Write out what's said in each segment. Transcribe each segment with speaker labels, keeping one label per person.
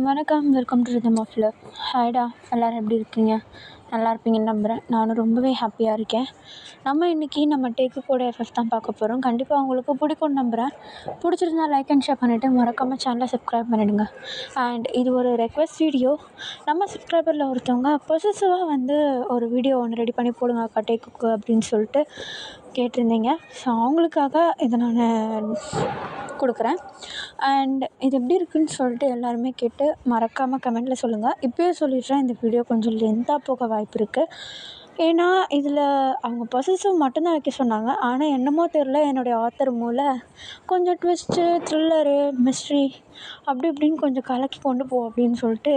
Speaker 1: வணக்கம். Welcome to rhythm of love. ஹாய்டா, எல்லோரும் எப்படி இருக்கீங்க? நல்லா இருப்பீங்கன்னு நம்புகிறேன். நானும் ரொம்பவே ஹாப்பியாக இருக்கேன். நம்ம இன்றைக்கி நம்ம டேக்குக்கோட எஃப்எஃப் தான் பார்க்க போகிறோம். கண்டிப்பாக உங்களுக்கு பிடிக்கும்னு நம்புகிறேன். பிடிச்சிருந்தா லைக் அண்ட் ஷேர் பண்ணிவிட்டு மறக்காமல் சேனலை சப்ஸ்கிரைப் பண்ணிவிடுங்க. அண்ட் இது ஒரு ரெக்வெஸ்ட் வீடியோ. நம்ம சப்ஸ்கிரைபரில் ஒருத்தவங்க பொசசிவாக ஒரு வீடியோ ஒன்று ரெடி பண்ணி போடுங்க அக்கா டேக்குக்கு அப்படின்னு சொல்லிட்டு கேட்டிருந்தீங்க. ஸோ அவங்களுக்காக இதை நான் கொடுக்குறேன். அண்ட் இது எப்படி இருக்குதுன்னு சொல்லிட்டு எல்லாருமே கேட்டு மறக்காமல் கமெண்ட்டில் சொல்லுங்கள். இப்போயே சொல்லிடுறேன், இந்த வீடியோ கொஞ்சம் லென்த்தாக போக வாய்ப்பு இருக்குது. ஏன்னா இதில் அவங்க பொசசிவ் மட்டும்தான் வைக்க சொன்னாங்க. ஆனால் என்னமோ தெரில, என்னுடைய ஆத்தர் மூளை கொஞ்சம் ட்விஸ்ட்டு, த்ரில்லரு, மிஸ்ட்ரி அப்படி இப்படின்னு கொஞ்சம் கலக்கி கொண்டு போ அப்படின்னு சொல்லிட்டு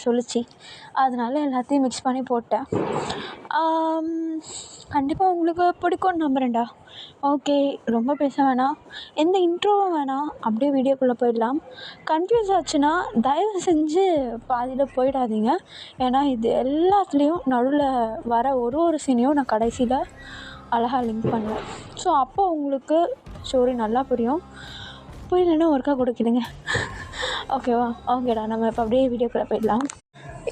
Speaker 1: சொல்லிச்சு. அதனால எல்லாத்தையும் மிக்ஸ் பண்ணி போட்டேன். கண்டிப்பாக உங்களுக்கு பிடிக்கும்னு நம்புகிறேன்டா. ஓகே, ரொம்ப பேச வேணாம், எந்த இன்ட்ரோவும் வேணாம், அப்படியே வீடியோக்குள்ளே போயிடலாம். கன்ஃப்யூஸ் ஆச்சுன்னா தயவு செஞ்சு பாதியில் போயிடாதீங்க. ஏன்னா இது எல்லாத்துலேயும் நடுவில் வர ஒரு சீனையும் நான் கடைசியில் அழகாக லிங்க் பண்ணுவேன். ஸோ அப்போ உங்களுக்கு ஸ்டோரி நல்லா புரியும். புரியலன்னா ஒர்க்காக கொடுக்கிடுங்க. ஓகேவா? ஓகேடா, நம்ம இப்போ அப்படியே வீடியோக்குள்ளே போயிடலாம்.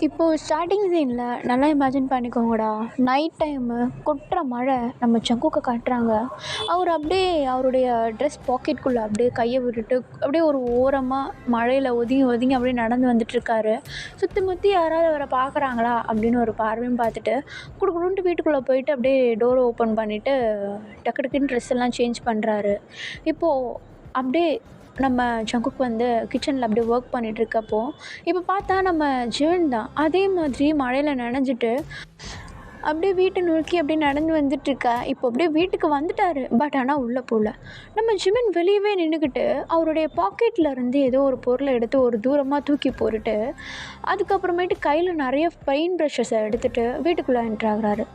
Speaker 1: இப்போது ஸ்டார்டிங் சீனில் நல்லா இமேஜின் பண்ணிக்கோங்கடா. நைட் டைமு, கொட்டுற மழை, நம்ம ஜங்குக்கை காட்டுறாங்க. அவர் அப்படியே அவருடைய ட்ரெஸ் பாக்கெட்குள்ளே அப்படியே கையை விட்டுட்டு அப்படியே ஒரு ஓரமாக மழையில் ஒதுங்கி ஒதுங்கி அப்படியே நடந்து வந்துட்டுருக்காரு. சுற்றி முற்றி யாராவது அவரை பார்க்குறாங்களா அப்படின்னு ஒரு பார்வையும் பார்த்துட்டு குடுக்குடுன்ட்டு வீட்டுக்குள்ளே போயிட்டு அப்படியே டோரை ஓப்பன் பண்ணிவிட்டு டக்கு டக்குன்னு ட்ரெஸ் எல்லாம் சேஞ்ச் பண்ணுறாரு. இப்போது அப்படியே நம்ம ஜங்குக் கிச்சனில் அப்படியே ஒர்க் பண்ணிகிட்ருக்கப்போ இப்போ பார்த்தா நம்ம ஜிவன் தான் அதே மாதிரி மழையில் நனைஞ்சிட்டு அப்படியே வீட்டை நோக்கி அப்படியே நடந்து வந்துட்டுருக்க. இப்போ அப்படியே வீட்டுக்கு வந்துட்டார். பட் ஆனால் உள்ளே போகல. நம்ம ஜிமின் வெளியவே நின்றுக்கிட்டு அவருடைய பாக்கெட்டில் இருந்து ஏதோ ஒரு பொருளை எடுத்து ஒரு தூரமாக தூக்கி போட்டுட்டு அதுக்கப்புறமேட்டு கையில் நிறைய பெயிண்ட் ப்ரஷஸை எடுத்துகிட்டு வீட்டுக்குள்ளே என்ட்ராகிறாரு.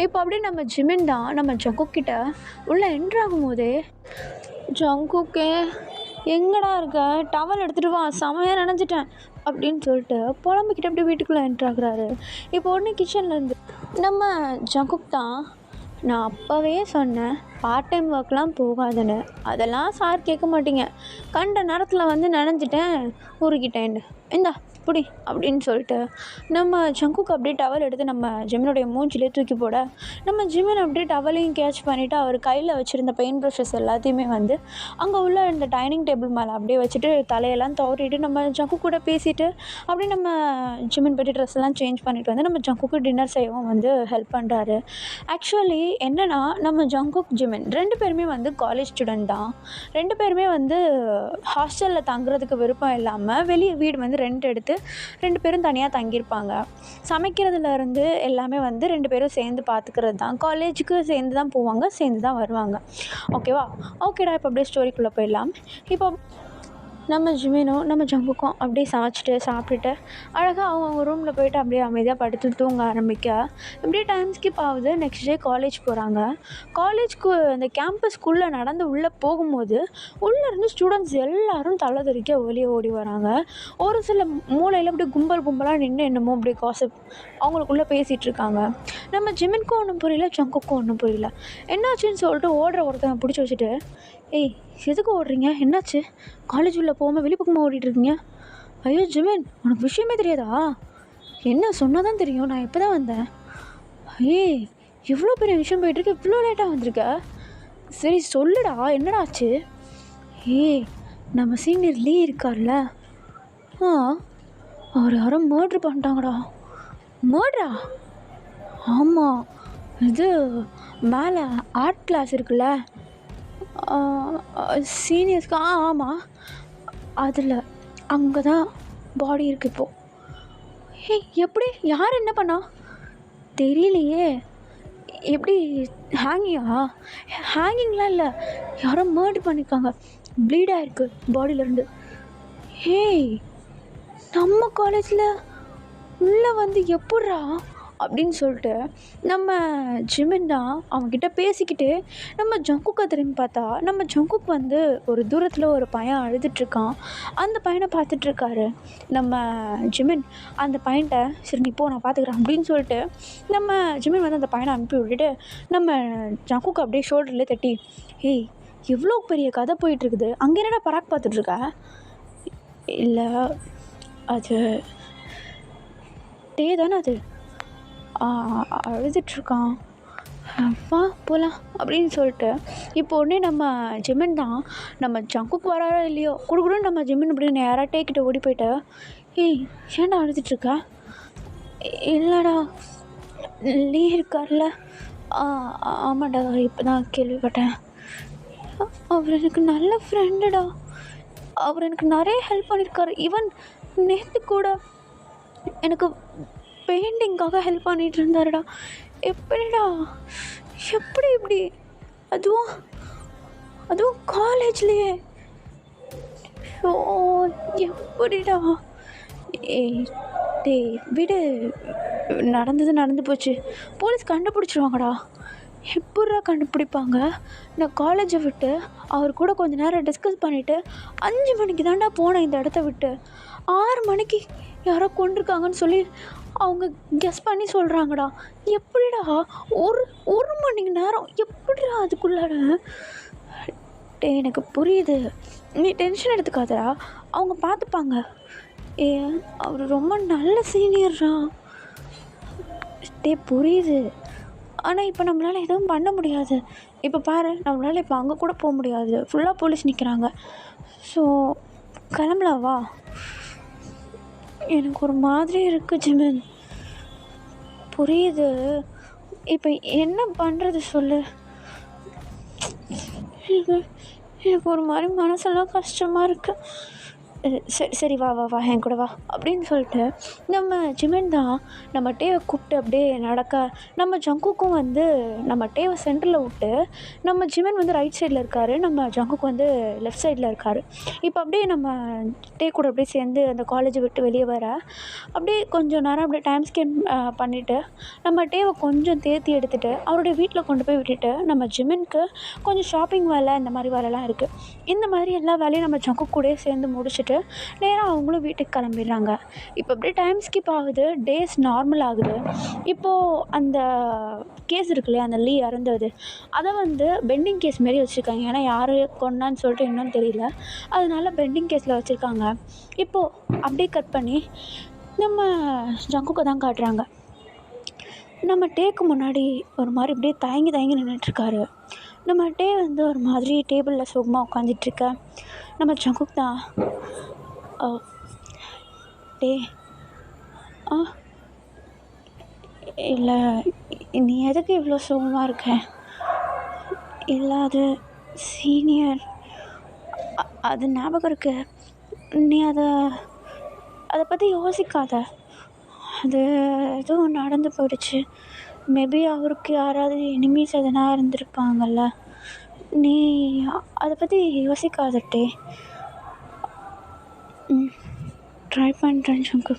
Speaker 1: இப்போ அப்படியே நம்ம ஜிமின் தான் நம்ம ஜங்குக்கிட்ட உள்ளே என்ட்ராகும் போதே, ஜங்குக்கே எங்கடா இருக்க, டவல் எடுத்துகிட்டு வா, செமையாக நனைஞ்சிட்டேன் அப்படின்னு சொல்லிட்டு புலம்பிக்கிட்டு அப்படியே வீட்டுக்குள்ளே என்ட்ராகிறாரு. இப்போ உடனே கிச்சன்லேருந்து நம்ம ஜங்குக் தான், நான் அப்போவே சொன்னேன் பார்ட் டைம் ஒர்க்லாம் போகாதுன்னு, அதெல்லாம் சார் கேட்க மாட்டீங்க, கண்ட நேரத்தில் நனைஞ்சிட்டேன் ஊறிக்கிட்டேன்னு, இந்தா புடி அப்படின்னு சொல்லிட்டு நம்ம ஜங்குக் அப்படியே டவல் எடுத்து நம்ம ஜிமினுடைய மூஞ்சிலே தூக்கி போட நம்ம ஜிமின் அப்படியே டவலையும் கேட்ச் பண்ணிவிட்டு அவர் கையில் வச்சுருந்த பெயிண்ட் ப்ரஷஸ் எல்லாத்தையுமே அங்கே உள்ள இந்த டைனிங் டேபிள் மேலே அப்படியே வச்சுட்டு தலையெல்லாம் துவட்டிட்டு நம்ம ஜங்குக் கூட பேசிவிட்டு அப்படியே நம்ம ஜிமின் போய்ட்டு ட்ரெஸ் எல்லாம் சேஞ்ச் பண்ணிவிட்டு நம்ம ஜங்குக்கு டின்னர் செய்யவும் ஹெல்ப் பண்ணுறாரு. ஆக்சுவலி என்னென்னா நம்ம ஜங்குக் ஜிமின் 2 பேருமே காலேஜ் ஸ்டூடெண்ட் தான். 2 பேருமே ஹாஸ்டலில் தங்குறதுக்கு விருப்பம் இல்லாமல் வெளியே வீடு ரெண்ட் எடுத்து 2 பேரும் தனியாக தங்கியிருப்பாங்க. சமைக்கிறதுலேருந்து எல்லாமே 2 பேரும் சேர்ந்து பார்த்துக்கிறது தான். காலேஜுக்கு சேர்ந்து தான் போவாங்க, சேர்ந்து தான் வருவாங்க. ஓகேவா? ஓகேடா, இப்போ அப்படியே ஸ்டோரிக்குள்ளே போயிடலாம். இப்போ நம்ம ஜிமினும் நம்ம ஜங்குக்கும் அப்படியே சமைச்சிட்டு சாப்பிட்டுட்டு அழகாக அவங்க ரூமில் போய்ட்டு அப்படியே அமைதியாக படுத்து தூங்க ஆரம்பிக்க இப்படியே டைம் ஸ்கிப் ஆகுது. நெக்ஸ்ட் டே காலேஜ் போகிறாங்க. காலேஜ்க்கு அந்த கேம்பஸ்க்குள்ளே நடந்து உள்ளே போகும்போது உள்ளேருந்து ஸ்டூடெண்ட்ஸ் எல்லோரும் தலை தெறிக்க வெளியே ஓடி வராங்க. ஒரு சில மூலையில் அப்படியே கும்பலாக நின்று என்னமோ அப்படியே காசிப் அவங்களுக்குள்ளே பேசிகிட்டு இருக்காங்க. நம்ம ஜிமினுக்கும் ஒன்றும் புரியல, ஜங்குக்கும் ஒன்றும் புரியல. என்னாச்சுன்னு சொல்லிட்டு ஓடுற ஒருத்தங்க பிடிச்சி வச்சுட்டு, ஏய் எதுக்கு ஓடுறீங்க, என்னாச்சு, காலேஜ் உள்ளே போகாமல் வெளிப்பக்கமாக ஓடிட்டுருக்கீங்க? ஐயோ ஜிமின், உனக்கு விஷயமே தெரியாதா? என்ன சொன்னால் தான் தெரியும், நான் இப்போ தான் வந்தேன். ஏய் இவ்வளோ பெரிய விஷயம் போயிட்டுருக்கு, இவ்வளோ லேட்டாக வந்திருக்க, சரி சொல்லுடா என்னடா ஆச்சு? ஏய் நம்ம சீனியர் லீ இருக்கார்ல, அவர் யாரோ மர்ட்ரு பண்ணிட்டாங்கடா. மர்ட்ரா? ஆமாம், இது மேலே ஆர்ட் கிளாஸ் இருக்குல்ல, சீனியர்ஸ்க்கு, ஆமாம், அதில் அங்கே தான் பாடி இருக்குது இப்போது. எப்படி, யார் என்ன பண்ணா தெரியலையே, எப்படி ஹேங்கிங்லாம் இல்லை, யாரோ மர்டர் பண்ணியிருக்காங்க, ப்ளீட் ஆகிருக்கு பாடியிலேருந்து. நம்ம காலேஜில் உள்ளே எப்புட்றா அப்படின்னு சொல்லிட்டு நம்ம ஜிமின் தான் அவங்கக்கிட்ட பேசிக்கிட்டு நம்ம ஜங்குக்கை திரும்பி பார்த்தா நம்ம ஜங்குக் ஒரு தூரத்தில் ஒரு பையன் அழுதுட்ருக்கான். அந்த பையனை பார்த்துட்ருக்காரு நம்ம ஜிமின். அந்த பையன்கிட்ட சரி நீ போ, நான் பார்த்துக்குறேன் அப்படின்னு சொல்லிட்டு நம்ம ஜிமின் அந்த பையனை அனுப்பி விட்டுட்டு நம்ம ஜங்குக்கு அப்படியே ஷோல்டர்லேயே தட்டி, ஏய் எவ்வளோ பெரிய கதை போயிட்டுருக்குது, அங்கே என்னடா பராக் பார்த்துட்ருக்க? இல்லை அது டே தானே அது அழுதுட்ருக்கான். வா போகலாம் அப்படின்னு சொல்லிட்டு இப்போ உடனே நம்ம ஜிமின் தான் நம்ம ஜங்குக்கு வராரோ இல்லையோ குடுக்குறோம் நம்ம ஜிமின் அப்படின்னு நேராக டேக்கிட்ட ஓடி போயிட்டு, ஏய் ஏன்டா அழுதுட்ருக்க? இல்லைடா லீ இருக்கார்ல, ஆமாண்டா இப்போ தான் கேள்விப்பட்டேன். அவர் எனக்கு நல்ல ஃப்ரெண்டுடா, அவர் எனக்கு நிறைய ஹெல்ப் பண்ணியிருக்காரு. ஈவன் நேற்று கூட எனக்கு பெயிண்டிங்காக ஹெல்ப் பண்ணிகிட்டு இருந்தாருடா. எப்படிடா எப்படி இப்படி, அதுவும் அதுவும் காலேஜ்லேயே? ஓ எப்படிடா? ஏய் டே விடு, நடந்தது நடந்து போச்சு. போலீஸ் கண்டுபிடிச்சிருவாங்கடா. எப்பட்றா கண்டுபிடிப்பாங்க? நான் காலேஜை விட்டு அவர் கூட கொஞ்ச நேரம் டிஸ்கஸ் பண்ணிவிட்டு 5 மணிக்கு தான்டா போனேன் இந்த இடத்த விட்டு. 6 மணிக்கு யாரோ கொண்டிருக்காங்கன்னு சொல்லி அவங்க கெஸ் பண்ணி சொல்கிறாங்கடா. எப்படிடா ஒரு ஒரு மணி நேரம் எப்படிடா அதுக்குள்ளார? டே எனக்கு புரியுது, நீ டென்ஷன் எடுத்துக்காதடா, அவங்க பார்த்துப்பாங்க. அவர் ரொம்ப நல்ல சீனியர்ரா. டே புரியுது, ஆனால் இப்போ நம்மளால் எதுவும் பண்ண முடியாது. இப்போ பாரு, நம்மளால் இப்போ அங்கே கூட போக முடியாது, ஃபுல்லாக போலீஸ் நிற்கிறாங்க. ஸோ கிளம்பலாவா? எனக்கு ஒரு மாதிரி இருக்குது ஜிமின். புரியுது, இப்போ என்ன பண்ணுறது சொல்லு? எனக்கு ஒரு மாதிரி மனசெல்லாம் கஷ்டமாக இருக்குது. சரி சரி வா வா வா என் கூட வா அப்படின்னு சொல்லிட்டு நம்ம ஜிமின் தான் நம்ம டேவை கூப்பிட்டு அப்படியே நடக்க, நம்ம ஜங்குக்கும் வந்து நம்ம டேவை சென்டரில் விட்டு நம்ம ஜிமின் வந்து ரைட் சைடில் இருக்கார், நம்ம ஜங்குக்கு வந்து லெஃப்ட் சைடில் இருக்கார். இப்போ அப்படியே நம்ம டே கூட அப்படியே சேர்ந்து அந்த காலேஜை விட்டு வெளியே வர அப்படியே கொஞ்சம் நேரம் அப்படியே டைம் ஸ்பெண்ட் பண்ணிவிட்டு நம்ம டேவை கொஞ்சம் தேர்த்தி எடுத்துகிட்டு அவருடைய வீட்டில் கொண்டு போய் விட்டுட்டு நம்ம ஜிமின்க்கு கொஞ்சம் ஷாப்பிங் வேலை இந்த மாதிரி வேலைலாம் இருக்குது. இந்த மாதிரி எல்லா வேலையும் நம்ம ஜங்கு கூட சேர்ந்து முடிச்சுட்டு நேராக அவங்களும் வீட்டுக்கு கிளம்பிடுறாங்க. இப்போ அப்படியே டைம் ஸ்கிப் ஆகுது, டேஸ் நார்மல் ஆகுது. இப்போது அந்த கேஸ் இருக்கு இல்லையா, அந்த லீ இறந்தது, அதை வந்து பெண்டிங் கேஸ் மாரி வச்சுருக்காங்க. ஏன்னா யார் கொண்டான்னு சொல்லிட்டு இன்னும் தெரியல, அதனால பெண்டிங் கேஸில் வச்சுருக்காங்க. இப்போது அப்படியே கட் பண்ணி நம்ம ஜங்குக்கு தான் காட்டுறாங்க. நம்ம டேக்கு முன்னாடி ஒரு மாதிரி இப்படியே தயங்கி தயங்கி நின்றுட்டுருக்காரு. நம்ம டே வந்து ஒரு மாதிரி டேபிளில் சுகமாக உட்காந்துட்ருக்க நம்ம ஜங்குக் தான், டே இல்லை நீ எதுக்கு இவ்வளோ சுகமாக இருக்க? இல்லை அது சீனியர், அது ஞாபகம் இருக்கு, நீ அதை பற்றி யோசிக்காத. அது எதுவும் நடந்து போயிடுச்சு. மேபி அவருக்கு யாராவது எனிமீஸ் எதனா இருந்திருப்பாங்கல்ல, நீ அதை பற்றி யோசிக்காதட்டே. ட்ரை பண்ணுறேன் ஜங்கு.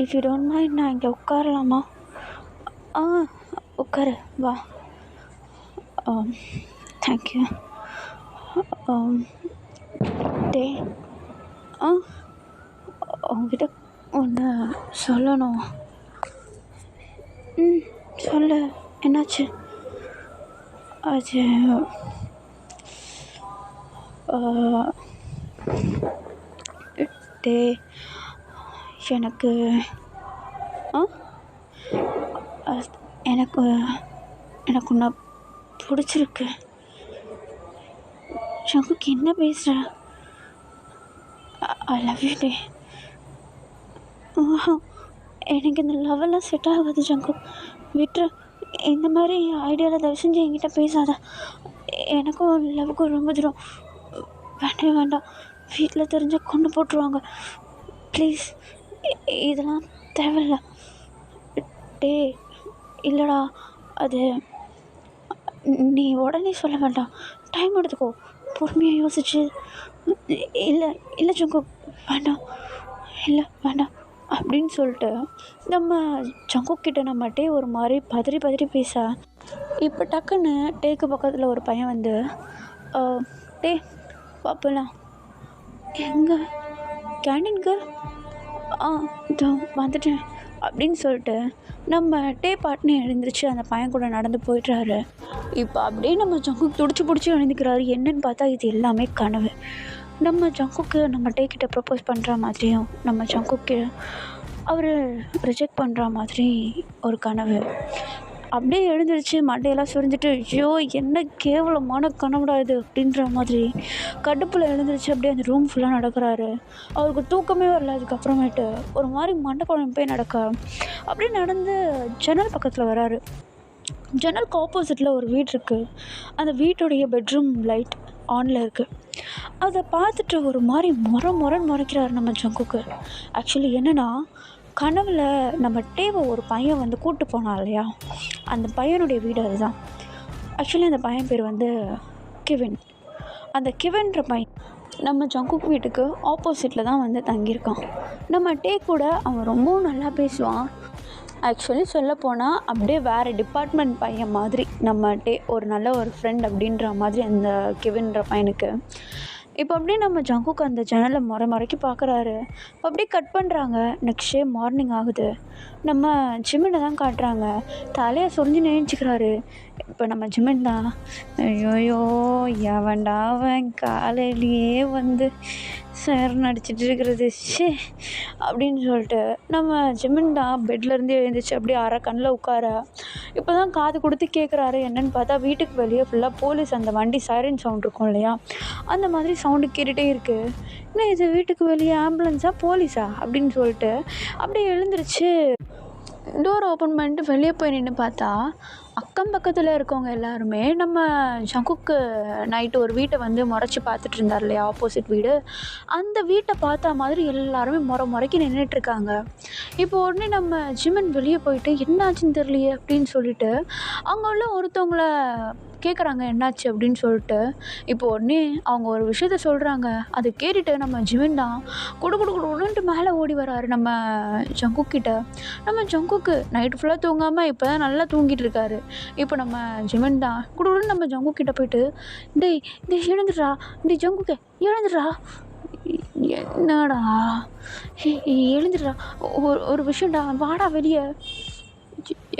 Speaker 1: இஃப் யூ டோன்ட் மைண்ட் நான் இங்கே உட்காரலாமா? உட்காரு வா. தேங்க்யூ. டே உங்ககிட்ட ஒன்று சொல்லணும். சொல்லு, என்னாச்சு? அது டே எனக்கு எனக்கு எனக்கு உன்னை பிடிச்சிருக்கு. ஜங்குக்கு என்ன பேசுகிற? ஐ லவ் யூ டே. எனக்கு இந்த லவ்வெல்லாம் செட் ஆகாது ஜங்கு, விட்டுரு. இந்த மாதிரி ஐடியாவில் தயவு செஞ்சு என்கிட்ட பேசாத. எனக்கும் லவ்வுக்கும் ரொம்ப தூரம். வேண்டவே வேண்டாம், வீட்டில் தெரிஞ்சால் கொண்டு போட்டுருவாங்க. ப்ளீஸ், இதெல்லாம் தேவையில்ல. டே இல்லைடா, அது நீ உடனே சொல்ல வேண்டாம், டைம் எடுத்துக்கோ, பொறுமையாக யோசிச்சு. இல்லை இல்லை ஜங்கு வேண்டாம், இல்லை வேண்டாம் அப்படின்னு சொல்லிட்டு நம்ம ஜங்குக்கிட்ட நம்ம டே ஒரு மாதிரி பதறி பதறி பேச, இப்போ டக்குன்னு டேக்கு பக்கத்தில் ஒரு பையன் வந்து டே பார்ப்பலாம். எங்கே? கேண்டீனுக்கு? இதோ வந்துட்டேன் அப்படின்னு சொல்லிட்டு நம்ம டே பாட்டுன்னு எழுந்திரிச்சு அந்த பையன் கூட நடந்து போய்ட்றாரு. இப்போ அப்படியே நம்ம ஜங்குக்கு துடிச்சு பிடிச்சி எழுந்துக்கிறாரு. என்னன்னு பார்த்தா இது எல்லாமே கனவு. நம்ம ஜங்குக்கு நம்ம டேக்கிட்ட ப்ரப்போஸ் பண்ணுற மாதிரியும் நம்ம ஜங்குக்கு அவர் ரிஜெக்ட் பண்ணுற மாதிரி ஒரு கனவு. அப்படியே எழுந்திருச்சு மண்டையெல்லாம் சுரிஞ்சிட்டு, ஐயோ என்ன கேவலமான கனவுடா இது அப்படின்ற மாதிரி கடுப்பில் எழுந்திருச்சு அப்படியே அந்த ரூம் ஃபுல்லாக நடக்கிறாரு. அவருக்கு தூக்கமே வரல. அதுக்கப்புறமேட்டு ஒரு மாதிரி மண்டை குழம்பு போய் நடக்க அப்படியே நடந்து ஜன்னல் பக்கத்தில் வராரு. ஜன்னலுக்கு ஆப்போசிட்டில் ஒரு வீடு இருக்குது. அந்த வீட்டுடைய பெட்ரூம் லைட் ஆனில் இருக்குது. அதை பார்த்துட்டு ஒரு மாதிரி முறைன்னு முறைக்கிறாரு நம்ம ஜங்குக்கு. ஆக்சுவலி என்னென்னா, கனவில் நம்ம டேவை ஒரு பையன் வந்து கூப்பிட்டு போனான் இல்லையா, அந்த பையனுடைய வீடு அதுதான். ஆக்சுவலி அந்த பையன் பேர் வந்து கெவின். அந்த கெவின்ற பையன் நம்ம ஜங்குக் வீட்டுக்கு ஆப்போசிட்டில் தான் வந்து தங்கியிருக்கான். நம்ம டே கூட அவன் ரொம்பவும் நல்லா பேசுவான். ஆக்சுவலி சொல்லப்போனால் அப்படியே வேறு டிபார்ட்மெண்ட் பையன் மாதிரி நம்ம டே ஒரு நல்ல ஒரு ஃப்ரெண்ட் அப்படின்ற மாதிரி அந்த கெவின்ற பையனுக்கு. இப்போ அப்படியே நம்ம ஜங்குக்கு அந்த ஜன்னலை முறைக்கு பார்க்குறாரு. அப்படியே கட் பண்ணுறாங்க. நெக்ஸ்ட் டே மார்னிங் ஆகுது. நம்ம ஜிமினை தான் காட்டுறாங்க. தலையை சொரிஞ்சு நினைச்சிக்கிறாரு. இப்போ நம்ம ஜிமின் தான், ஐயோயோ எவன்டா அவன் காலையிலேயே வந்து சேர் நடிச்சிட்டு இருக்கிறது ஷே அப்படின்னு சொல்லிட்டு நம்ம ஜிமின் தான் பெட்லேருந்து எழுந்திரிச்சு அப்படியே அரை கண்ணில் உட்கார. இப்போ தான் காது கொடுத்து கேட்குறாரு. என்னென்னு பார்த்தா வீட்டுக்கு வெளியே ஃபுல்லாக போலீஸ் அந்த வண்டி சைரன் சவுண்ட் இருக்கும் இல்லையா, அந்த மாதிரி சவுண்டு கேட்டுகிட்டே இருக்குது. என்ன இது வீட்டுக்கு வெளியே ஆம்புலன்ஸா போலீஸா அப்படின்னு சொல்லிட்டு அப்படியே எழுந்திரிச்சு டோர் ஓப்பன் பண்ணிட்டு வெளியே போய் நின்று பார்த்தா அக்கம் பக்கத்தில் இருக்கவங்க எல்லாருமே நம்ம ஜங்குக்கு நைட்டு ஒரு வீட்டை வந்து முறைச்சி பார்த்துட்டு இருந்தார் இல்லையா, ஆப்போசிட் வீடு, அந்த வீட்டை பார்த்தா மாதிரி எல்லாருமே முறைக்கு நின்றுட்டுருக்காங்க. இப்போ உடனே நம்ம ஜிமன் வெளியே போயிட்டு என்னாச்சுன்னு தெரியலையே அப்படின்னு சொல்லிட்டு அங்கே உள்ள ஒருத்தவங்கள கேட்குறாங்க என்னாச்சு அப்படின்னு சொல்லிட்டு. இப்போ உடனே அவங்க ஒரு விஷயத்த சொல்கிறாங்க. அதை கேட்டுட்டு நம்ம ஜிமின் தான் குடுன்ட்டு மேலே ஓடி வராரு நம்ம ஜங்குக்கிட்ட. நம்ம ஜங்குக்கு நைட்டு ஃபுல்லாக தூங்காமல் இப்போ தான் நல்லா தூங்கிட்டு இருக்காரு. இப்போ நம்ம ஜிமின் தான் குடுன்னு நம்ம ஜங்குக்கிட்ட போயிட்டு, டேய் எழுந்துடுறா, டேய் ஜங்குக்கு எழுந்துடுறா, என்னடா எழுந்துடுறா, ஒரு விஷயம்டா, வாடா வெளியே,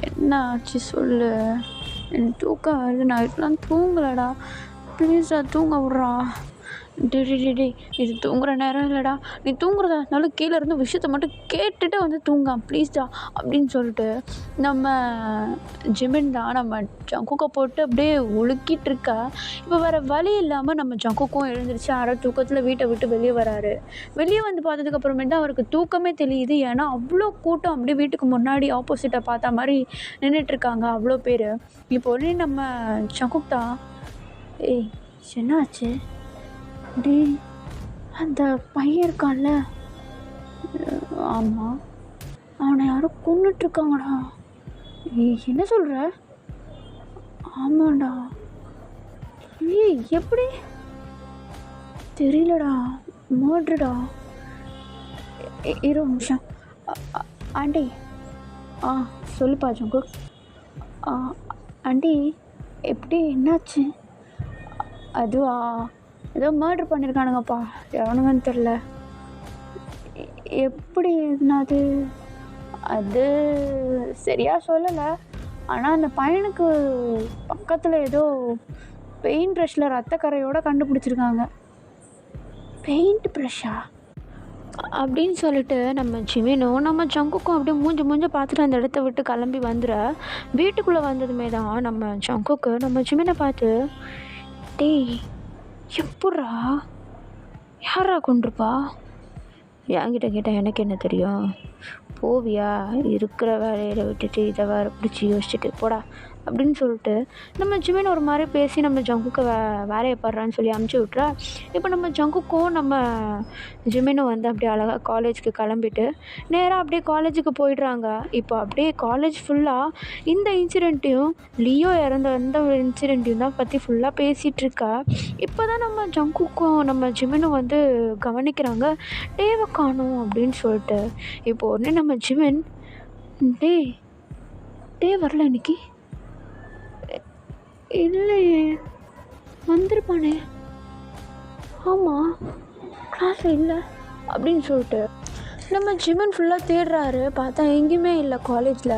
Speaker 1: என்ன ஆச்சு சொல்லு, எனக்கு தூக்கம் வருது, நைட்லாம் தூங்கலடா, ப்ளீஸ்டா தூங்க விட்றா, டே இது தூங்குற நேரம் இல்லைடா, நீ தூங்குறதா இருந்தாலும் கீழே இருந்து விஷயத்த மட்டும் கேட்டுட்டு வந்து தூங்க ப்ளீஸ்டா அப்படின்னு சொல்லிட்டு நம்ம ஜிமின் தான் நம்ம ஜங்குக்கை போட்டு அப்படியே ஒழுக்கிட்டு இருக்கா. இப்போ வேறு வழி இல்லாமல் நம்ம ஜங்குக்கும் எழுந்திரிச்சு அரை தூக்கத்தில் வீட்டை விட்டு வெளியே வராரு. வெளியே வந்து பார்த்ததுக்கப்புறமேட்டு தான் அவருக்கு தூக்கமே தெரியுது. ஏன்னா அவ்வளோ கூட்டம் அப்படியே வீட்டுக்கு முன்னாடி ஆப்போசிட்டை பார்த்தா மாதிரி நின்றுட்டுருக்காங்க, அவ்வளோ பேர். இப்போ உடனே நம்ம ஜங்குக் தான், ஏய் என்னாச்சு, டே அந்த பையன் இருக்கான்ல, ஆமாம் அவனை யாரும் கொன்னுட்ருக்காங்கடா, என்ன சொல்கிற, ஆமாண்டா, ஏய் எப்படி தெரியலடா, மர்டர்டா, இரு நிமிஷம், ஆண்டி சொல்லுப்பா ஜங்குக், ஆண்டி எப்படி என்னாச்சு, அதுவா ஏதோ மர்டர் பண்ணியிருக்கானுங்கப்பா, எவனுங்கன்னு தெரில, எப்படி எதுனாது அது சரியாக சொல்லலை, ஆனால் அந்த பையனுக்கு பக்கத்தில் ஏதோ பெயிண்ட் ப்ரஷ்ஷில் ரத்தக்கரையோடு கண்டுபிடிச்சிருக்காங்க. பெயிண்ட் ப்ரஷ்ஷா அப்படின்னு சொல்லிட்டு நம்ம ஜிமினும் நம்ம ஜங்குக்கும் அப்படியே மூஞ்ச பார்த்துட்டு அந்த இடத்த விட்டு கிளம்பி வந்துட, வீட்டுக்குள்ளே வந்ததுமே தான் நம்ம ஜங்குக்கு நம்ம ஜிமினை பார்த்து, டேய் எப்புட்றா யாரா கொண்டிருப்பா, என்கிட்ட கேட்டால் எனக்கு என்ன தெரியும், போவியா இருக்கிற வேலையில் விட்டுட்டு இதை வேறு பிடிச்சி யோசிச்சுட்டு போடா அப்படின்னு சொல்லிட்டு நம்ம ஜிமின் ஒரு மாதிரி பேசி நம்ம ஜங்குக்கு வேலையை படுறான்னு சொல்லி அமுச்சு விட்றா. இப்போ நம்ம ஜங்குக்கும் நம்ம ஜிமினும் வந்து அப்படியே அழகாக காலேஜுக்கு கிளம்பிட்டு நேராக அப்படியே காலேஜுக்கு போயிடுறாங்க. இப்போ அப்படியே காலேஜ் ஃபுல்லாக இந்த இன்சிடெண்ட்டையும் லியோ இறந்த எந்த ஒரு இன்சிடெண்ட்டையும் தான் பற்றி ஃபுல்லாக பேசிகிட்ருக்கா. இப்போ தான் நம்ம ஜங்குக்கும் நம்ம ஜிமினும் வந்து கவனிக்கிறாங்க, டேவை காணோம் அப்படின்னு சொல்லிட்டு. இப்போ உடனே நம்ம ஜிமின், டே வரல இன்னைக்கு, இல்லையே வந்திருப்பானே, ஆமாம் கிளாஸில் இல்லை அப்படின்னு சொல்லிட்டு நம்ம ஜிமின் ஃபுல்லாக தேடுறாரு, பார்த்தா எங்கேயுமே இல்லை காலேஜில்.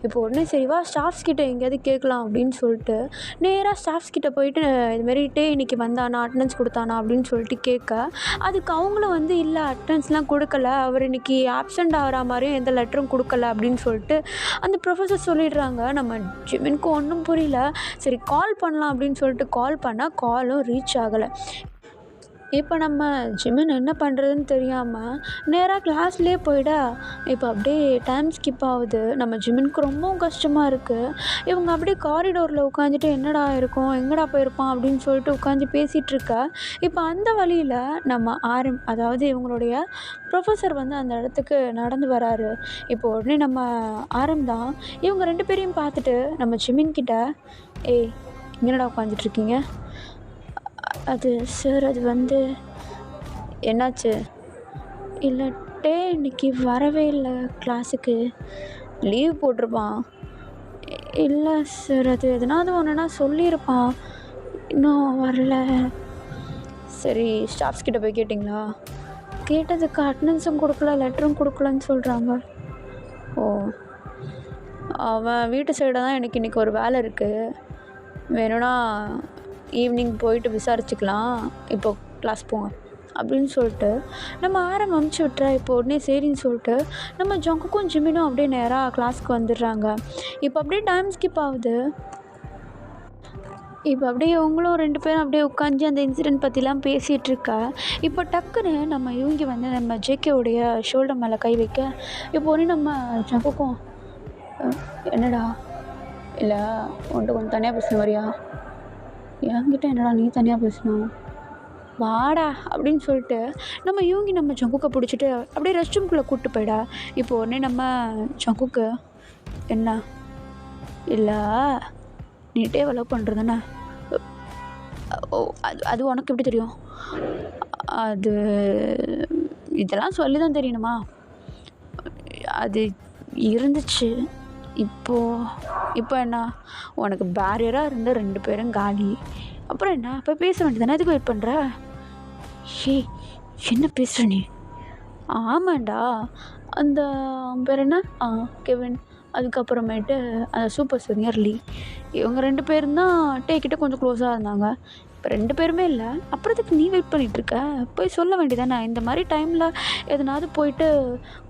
Speaker 1: இப்போ உடனே சரி வா ஸ்டாஃப்ஸ் கிட்ட எங்கேயாவது கேட்கலாம் அப்படின்னு சொல்லிட்டு நேராக ஸ்டாஃப்ஸ் கிட்ட போயிட்டு இதுமாரி இன்னைக்கு வந்தானா அட்டனன்ஸ் கொடுத்தானா அப்படின்னு சொல்லிட்டு கேட்க, அதுக்கு அவங்களும் வந்து இல்லை அட்டனன்ஸ்லாம் கொடுக்கல, அவர் இன்னைக்கு ஆப்சண்ட் ஆகிற மாதிரியும் எந்த லெட்டரும் கொடுக்கல அப்படின்னு சொல்லிட்டு அந்த ப்ரொஃபஸர் சொல்லிடுறாங்க. நம்ம ஜிமினுக்கு ஒன்றும் புரியல. சரி கால் பண்ணலாம் அப்படின்னு சொல்லிட்டு கால் பண்ணால் காலும் ரீச் ஆகலை. இப்போ நம்ம ஜிமின் என்ன பண்ணுறதுன்னு தெரியாமல் நேராக கிளாஸ்லேயே போயிடா. இப்போ அப்படியே டைம் ஸ்கிப் ஆகுது. நம்ம ஜிமினுக்கு ரொம்பவும் கஷ்டமாக இருக்குது. இவங்க அப்படியே காரிடோரில் உட்காந்துட்டு என்னடா இருக்கும் எங்கடா போயிருப்பான் அப்படின்னு சொல்லிட்டு உட்காந்து பேசிகிட்டு இருக்கா. இப்போ அந்த வழியில் நம்ம அதாவது இவங்களுடைய ப்ரொஃபஸர் வந்து அந்த இடத்துக்கு நடந்து வராரு. இப்போ உடனே நம்ம தான் இவங்க 2 பேரையும் பார்த்துட்டு நம்ம ஜிமின் கிட்ட, ஏய் என்னடா உட்காந்துட்ருக்கீங்க? அது சார் அது வந்து என்னாச்சு? இல்லை இன்னைக்கு வரவே இல்லை கிளாஸுக்கு, லீவ் போட்டிருப்பான். இல்லை சார் அது எதனாவது ஒன்றுனா சொல்லியிருப்பான், இன்னும் வரல. சரி ஸ்டாஃப்ஸ் கிட்ட போய் கேட்டிங்களா? கேட்டதுக்கு அட்டனன்ஸும் கொடுக்கல லெட்டரும் கொடுக்கலன்னு சொல்கிறாங்க. ஓ, அவன் வீட்டு சைடாக தான் எனக்கு இன்றைக்கி ஒரு வேலை இருக்குது, வேணும்னா ஈவினிங் போயிட்டு விசாரிச்சுக்கலாம், இப்போ கிளாஸ் போங்க அப்படின்னு சொல்லிட்டு நம்ம அமுச்சு விட்டுறா. இப்போ உடனே சரின்னு சொல்லிட்டு நம்ம ஜங்குக்கும் ஜிமினும் அப்படியே நேராக கிளாஸ்க்கு வந்துடுறாங்க. இப்போ அப்படியே டைம் ஸ்கிப் ஆகுது. இப்போ அப்படியே இவங்களும் 2 பேரும் அப்படியே உட்காந்து அந்த இன்சிடெண்ட் பற்றிலாம் பேசிகிட்ருக்கா. இப்போ டக்குன்னு நம்ம இவங்க வந்து நம்ம ஜேகேவுடைய ஷோல்டர் மேலே கை வைக்க, இப்போ உடனே நம்ம ஜங்குக்கும், என்னடா இல்லை உன்கிட்ட கொஞ்சம் தனியாக பேசுன மாதிரியா? என்கிட்ட என்னடா நீ தனியாக பேசணும், வாடா அப்படின்னு சொல்லிட்டு நம்ம நம்ம ஜங்குக்கை பிடிச்சிட்டு அப்படியே ரெஸ்ட் ரூம்குள்ளே கூப்பிட்டு போயிடா. இப்போ உடனே நம்ம ஜங்குக்கு, என்ன இல்லை நீ டேவ் பண்ணுறதுண்ணே? ஓ அது உனக்கு எப்படி தெரியும்? அது இதெல்லாம் சொல்லி தான் தெரியணுமா? அது இருந்துச்சு. இப்போ என்ன, உனக்கு பேரியராக இருந்த 2 பேரும் காலி, அப்புறம் என்ன இப்போ பேச வேண்டியதானே? எதுக்கு வெயிட் பண்ணுற? என்ன பேசுகிற நீ? ஆமாண்டா, அந்த பேர் என்ன, கெவின், அதுக்கப்புறமேட்டு அந்த சூப்பர் சீனியர் லீ, இவங்க 2 பேரும் தான் டேக்கிட்ட கொஞ்சம் க்ளோஸாக இருந்தாங்க. இப்போ 2 பேருமே இல்லை, அப்புறத்துக்கு நீ வெயிட் பண்ணிகிட்ருக்க? போய் சொல்ல வேண்டியதானே? இந்த மாதிரி டைமில் எதனாவது போயிட்டு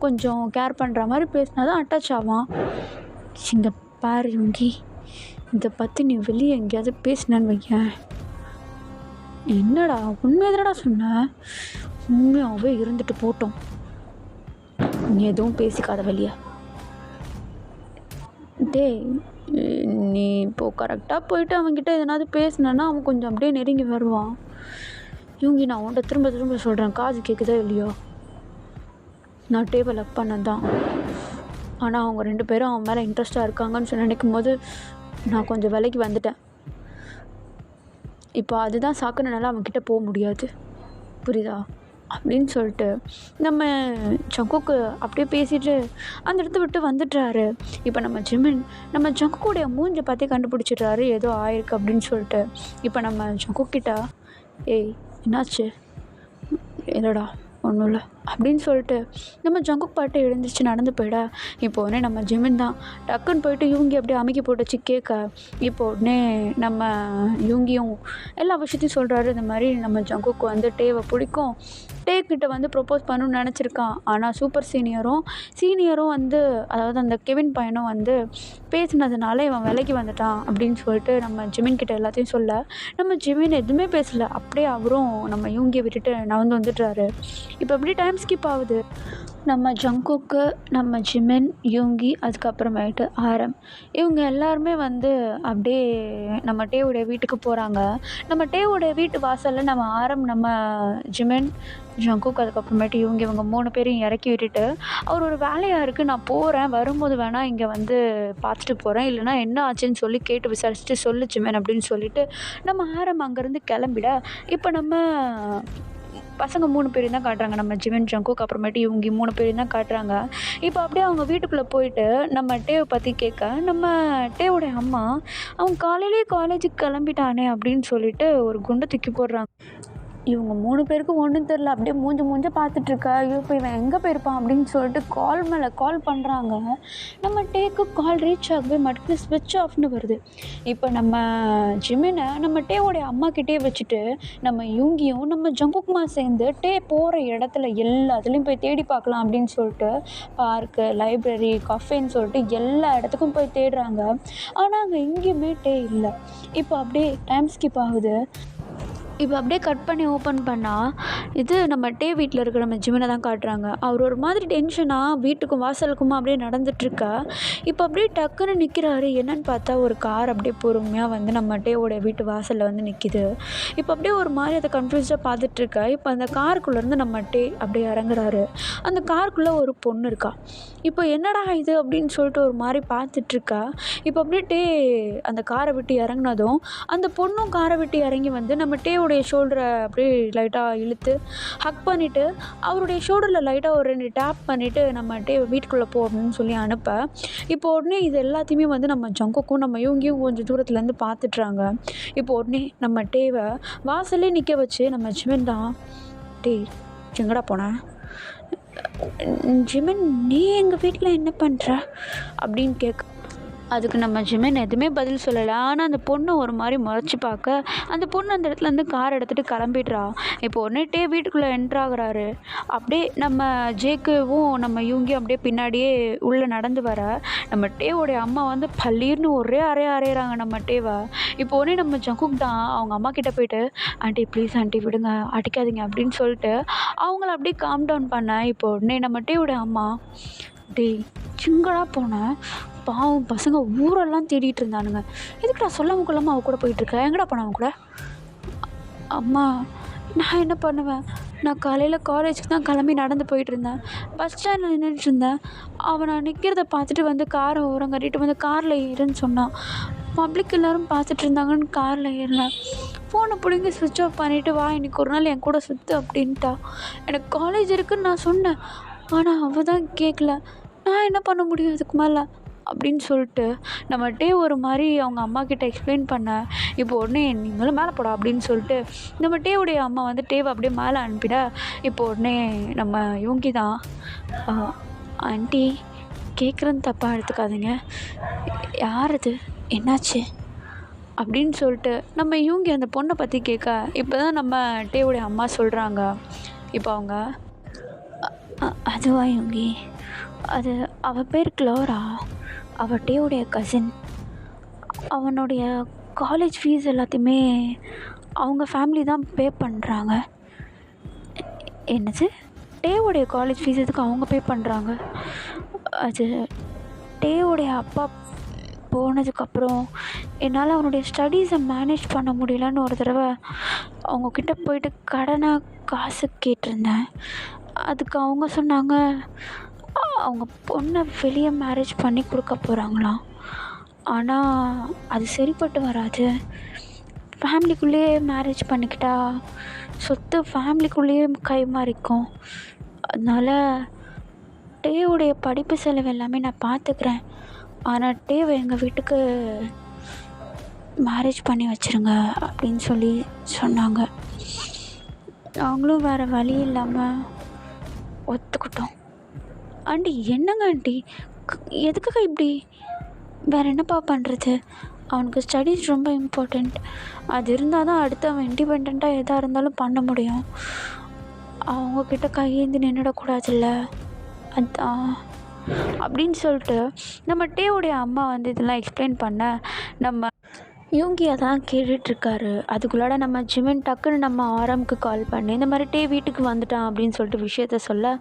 Speaker 1: கொஞ்சம் கேர் பண்ணுற மாதிரி பேசினா தான் அட்டாச் ஆவான். இந்த பாரு யோங்கி, இதை பற்றி நீ வெளியே எங்கேயாவது பேசினான்னு வைக்கேன். என்னடா உண்மையை தானடா சொன்ன? உண்மையாகவே இருந்துட்டு போட்டோம், நீ எதுவும் பேசிக்காத வெளியே. டேய் நீ இப்போது கரெக்டாக போயிட்டு அவன்கிட்ட எதனாவது பேசினேன்னா அவன் கொஞ்சம் அப்படியே நெருங்கி வருவான். யோங்கி நான் உன்கிட்ட திரும்ப திரும்ப சொல்கிறேன், காது கேட்குதா இல்லையோ? நான் டேபிள் அப் பண்ணது தான், ஆனால் அவங்க 2 பேரும் அவன் மேலே இன்ட்ரெஸ்ட்டாக இருக்காங்கன்னு சொல்லி நினைக்கும் போது நான் கொஞ்சம் விலைக்கு வந்துட்டேன். இப்போ அதுதான் சாக்குனால அவன்கிட்ட போக முடியாது, புரியுதா? அப்படின்னு சொல்லிட்டு நம்ம ஜங்குக்கு அப்படியே பேசிட்டு அந்த இடத்த விட்டு வந்துடுறாரு. இப்போ நம்ம ஜங்குக்குடைய மூஞ்சை பார்த்து கண்டுபிடிச்சிடுறாரு ஏதோ ஆயிருக்கு அப்படின்னு சொல்லிட்டு. இப்போ நம்ம ஜங்குக்கிட்ட, ஏய் என்னாச்சு? இல்லைடா ஒன்றும் இல்லை அப்படின்னு சொல்லிட்டு நம்ம ஜங்குக் பாட்டு எழுந்திரிச்சு நடந்து போயிடா. இப்போ உடனே நம்ம ஜிமின் தான் டக்குன்னு போயிட்டு யூங்கி அப்படியே அமைக்கி போட்டுச்சு கேட்க. இப்போ உடனே நம்ம யூங்கியும் எல்லா விஷயத்தையும் சொல்கிறாரு. இந்த மாதிரி நம்ம ஜங்குக்கு வந்து டேவை பிடிக்கும், டேக்கிட்ட வந்து ப்ரொப்போஸ் பண்ணணும்னு நினச்சிருக்கான், ஆனால் சூப்பர் சீனியரும் வந்து அதாவது அந்த கெவின் பையனும் வந்து பேசினதுனால இவன் விலைக்கு வந்துட்டான் அப்படின்னு சொல்லிட்டு நம்ம ஜிமின் கிட்ட எல்லாத்தையும் சொல்ல, நம்ம ஜிமின் எதுவுமே பேசலை, அப்படியே அவரும் நம்ம யூங்கியை விட்டுட்டு நகர்ந்து வந்துடுறாரு. இப்போ எப்படி டைம் ஸ்கிப் ஆகுது. நம்ம ஜங்குக்கு, நம்ம ஜிமின், யூங்கி, அதுக்கப்புறமேட்டு இவங்க எல்லாருமே வந்து அப்படியே நம்ம டேவுடைய வீட்டுக்கு போகிறாங்க. நம்ம டேவுடைய வீட்டு வாசலில் நம்ம நம்ம ஜிமின், ஜங்குக், அதுக்கப்புறமேட்டு யூங்கி இவங்க 3 பேரையும் இறக்கி விட்டுட்டு, அவர் ஒரு வேலையாக இருக்குது நான் போகிறேன், வரும்போது வேணால் இங்கே வந்து பார்த்துட்டு போகிறேன், இல்லைனா என்ன ஆச்சுன்னு சொல்லி கேட்டு விசாரிச்சுட்டு சொல்லு ஜிமின் அப்படின்னு சொல்லிட்டு நம்ம அங்கேருந்து கிளம்பிட. இப்போ நம்ம பசங்க 3 பேரையும் தான் காட்டுறாங்க, நம்ம ஜிமின், ஜங்குக், அப்புறமேட்டு இவங்க 3 பேரையும் தான் காட்டுறாங்க. இப்போ அப்படியே அவங்க வீட்டுக்குள்ளே போயிட்டு நம்ம டேவை பற்றி கேட்க, நம்ம டேவோடைய அம்மா அவன் காலையிலேயே காலேஜுக்கு கிளம்பிட்டானே அப்படின்னு சொல்லிட்டு ஒரு குண்டை தூக்கி போடுறாங்க. இவங்க 3 பேருக்கும் ஒன்றும் தெரில. அப்படியே மூஞ்ச பார்த்துட்ருக்கா. ஐயோ! இப்போ இவன் எங்கே போயிருப்பான் அப்படின்னு சொல்லிட்டு கால் மேலே கால் பண்ணுறாங்க. நம்ம டேக்கு கால் ரீச் ஆகவே மாட்டேங்குது. ஸ்விட்ச் ஆஃப்னு வருது. இப்போ நம்ம ஜிமினை நம்ம டேவோடைய அம்மாக்கிட்டே வச்சுட்டு நம்ம யூங்கியும் நம்ம ஜங்குக்குமா சேர்ந்து டே போகிற இடத்துல எல்லாத்துலேயும் போய் தேடி பார்க்கலாம் அப்படின்னு சொல்லிட்டு பார்க்கு, லைப்ரரி, கஃபேன்னு சொல்லிட்டு எல்லா இடத்துக்கும் போய் தேடுறாங்க. ஆனால் அங்கே எங்கேயுமே டே இல்லை. இப்போ அப்படியே டைம் ஸ்கிப் ஆகுது. இப்போ அப்படியே கட் பண்ணி ஓப்பன் பண்ணால் இது நம்ம டே வீட்டில் இருக்கிற நம்ம ஜிமினை தான் காட்டுறாங்க. அவர் ஒரு மாதிரி டென்ஷனாக வீட்டுக்கும் வாசலுக்குமா அப்படியே நடந்துகிட்ருக்கா. இப்போ அப்படியே டக்குன்னு நிற்கிறாரு. என்னன்னு பார்த்தா ஒரு கார் அப்படியே பொறுமையாக வந்து நம்ம டேவோட வீட்டு வாசலில் வந்து நிற்கிது. இப்போ அப்படியே ஒரு மாதிரி அதை கன்ஃபியூஸாக பார்த்துட்ருக்கா. இப்போ அந்த காருக்குள்ளேருந்து நம்ம டே அப்படியே இறங்குறாரு. அந்த காருக்குள்ளே ஒரு பொண்ணு இருக்கா. இப்போ என்னடா இது அப்படின்னு சொல்லிட்டு ஒரு மாதிரி பார்த்துட்ருக்கா. இப்போ அப்படியே டே அந்த காரை விட்டு இறங்குனதும் அந்த பொண்ணும் காரை விட்டு இறங்கி வந்து நம்ம டேவோடைய ஷோல்டரை அப்படியே லைட்டாக இழுத்து ஹக் பண்ணிவிட்டு அவருடைய ஷோல்டரில் லைட்டாக ஒரு 2 டேப் பண்ணிவிட்டு நம்ம டே வீட்டுக்குள்ளே போ அப்படின்னு சொல்லி அனுப்ப இப்போ உடனே இது எல்லாத்தையுமே வந்து நம்ம ஜங்குக்கும் நம்ம இவங்கியும் கொஞ்சம் தூரத்துலேருந்து பார்த்துட்றாங்க. இப்போ உடனே நம்ம டேவை வாசல்லே நிற்க வச்சு நம்ம ஜிமின் தான், டே எங்கடா போனேன், ஜிமின் நீ எங்கள் வீட்டில் என்ன பண்ணுற அப்படின்னு கேட்க அதுக்கு நம்ம ஜிமின் எதுவுமே பதில் சொல்லலை. ஆனால் அந்த பொண்ணு ஒரு மாதிரி முறைச்சி பார்க்க அந்த பொண்ணு அந்த இடத்துலேருந்து கார் எடுத்துகிட்டு கிளம்பிடுறா. இப்போ உடனே டே வீட்டுக்குள்ளே என்ட்ராகிறாரு. அப்படியே நம்ம ஜேக்குவும் நம்ம இவங்கியும் அப்படியே பின்னாடியே உள்ளே நடந்து வர நம்ம டேவோடைய அம்மா வந்து பல்லீர்னு ஒரே அறையிறாங்க நம்ம டேவை. இப்போ உடனே நம்ம ஜங்குக் தான் அவங்க அம்மா கிட்டே போயிட்டு, ஆண்டி ப்ளீஸ் ஆண்டி விடுங்க, அடிக்காதீங்க அப்படின்னு சொல்லிட்டு அவங்கள அப்படியே காம் டவுன் பண்ண இப்போ உடனே நம்ம டேவோடைய அம்மா, டேய் சிங்கடா போனேன், பாவம் பசங்க ஊரெல்லாம் தேடிட்டு இருந்தானுங்க, எதுக்குடா சொல்லாமல் கொள்ளாமல் அவ கூட போயிட்டுருக்க, எங்கடா போன அவன் கூட. அம்மா நான் என்ன பண்ணுவேன், நான் காலையில் காலேஜுக்கு தான் கிளம்பி நடந்து போயிட்டுருந்தேன். பஸ் ஸ்டாண்டில் நின்றுட்டு இருந்தேன். அவனை நிற்கிறத பார்த்துட்டு வந்து காரை ஓரம் கட்டிட்டு வந்து காரில் ஏறுன்னு சொன்னான். பப்ளிக் எல்லோரும் பார்த்துட்டு இருந்தாங்கன்னு காரில் ஏறினேன். ஃபோனை பிடிங்கி ஸ்விட்ச் ஆஃப் பண்ணிவிட்டு வா இன்றைக்கி ஒரு நாள் என் கூட சுற்று அப்படின்ட்டா. எனக்கு காலேஜ் இருக்குதுன்னு நான் சொன்னேன். ஆனால் அவள் தான் கேட்கல. நான் என்ன பண்ண முடியும் இதுக்கு மேலே அப்படின்னு சொல்லிட்டு நம்ம டே ஒரு மாதிரி அவங்க அம்மா கிட்ட எக்ஸ்பிளைன் பண்ண இப்போ உடனே நீங்களும் மேலே போடா அப்படின்னு சொல்லிட்டு நம்ம டேவுடைய அம்மா வந்து டேவை அப்படியே மேலே அனுப்பிட இப்போ உடனே நம்ம யோங்கி தான், ஆண்டி கேட்குறேன்னு தப்பாக எடுத்துக்காதீங்க, யார் அது, என்னாச்சு அப்படின்னு சொல்லிட்டு நம்ம யோங்கி அந்த பொண்ணை பற்றி கேட்க இப்போ தான் நம்ம டேவுடைய அம்மா சொல்கிறாங்க. இப்போ அவங்க, அதுவா யோங்கி, அது அவள் பேர் க்ளோரா, அவள் டேவுடைய கசின். அவனுடைய காலேஜ் ஃபீஸ் எல்லாத்தையுமே அவங்க ஃபேமிலி தான் பே பண்ணுறாங்க. என்னது, டேவுடைய காலேஜ் ஃபீஸ் எதுக்கு அவங்க பே பண்ணுறாங்க? அது டேவுடைய அப்பா போனதுக்கப்புறம் என்னால் அவனுடைய ஸ்டடீஸை மேனேஜ் பண்ண முடியலன்னு ஒரு தடவை அவங்கக்கிட்ட போயிட்டு கடனாக காசு கேட்டிருந்தேன். அதுக்கு அவங்க சொன்னாங்க அவங்க பொண்ணை வெளியே மேரேஜ் பண்ணி கொடுக்க போகிறாங்களாம். ஆனால் அது சரிப்பட்டு வராது. ஃபேமிலிக்குள்ளேயே மேரேஜ் பண்ணிக்கிட்டா சொத்து ஃபேமிலிக்குள்ளேயே கைமாறிக்கும். அதனால் டேவுடைய படிப்பு செலவு எல்லாமே நான் பார்த்துக்கிறேன். ஆனால் டேவை எங்கள் வீட்டுக்கு மேரேஜ் பண்ணி வச்சுருங்க அப்படின்னு சொல்லி சொன்னாங்க. நாங்களும் வேறு வழி இல்லாமல் ஒத்துக்கிட்டோம். ஆண்டி என்னங்க ஆண்டி, எதுக்காக இப்படி, வேறு என்னப்பா பண்ணுறது, அவனுக்கு ஸ்டடீஸ் ரொம்ப இம்பார்ட்டண்ட். அது இருந்தால் தான் அடுத்து அவன் இண்டிபெண்ட்டாக எதாக இருந்தாலும் பண்ண முடியும். அவங்கக்கிட்ட கையேந்தி நின்றுடக்கூடாதுல்ல, அதான் அப்படின்னு சொல்லிட்டு நம்ம டேவுடைய அம்மா வந்து இதெல்லாம் எக்ஸ்பிளைன் பண்ண நம்ம யோங்கி அதான் கேட்டுட்ருக்காரு. அதுக்குள்ளாட நம்ம ஜிமின் டக்குன்னு நம்ம ஆரம்க்கு கால் பண்ணி இந்த மாதிரி டே வீட்டுக்கு வந்துட்டான் அப்படின்னு சொல்லிட்டு விஷயத்த சொல்ல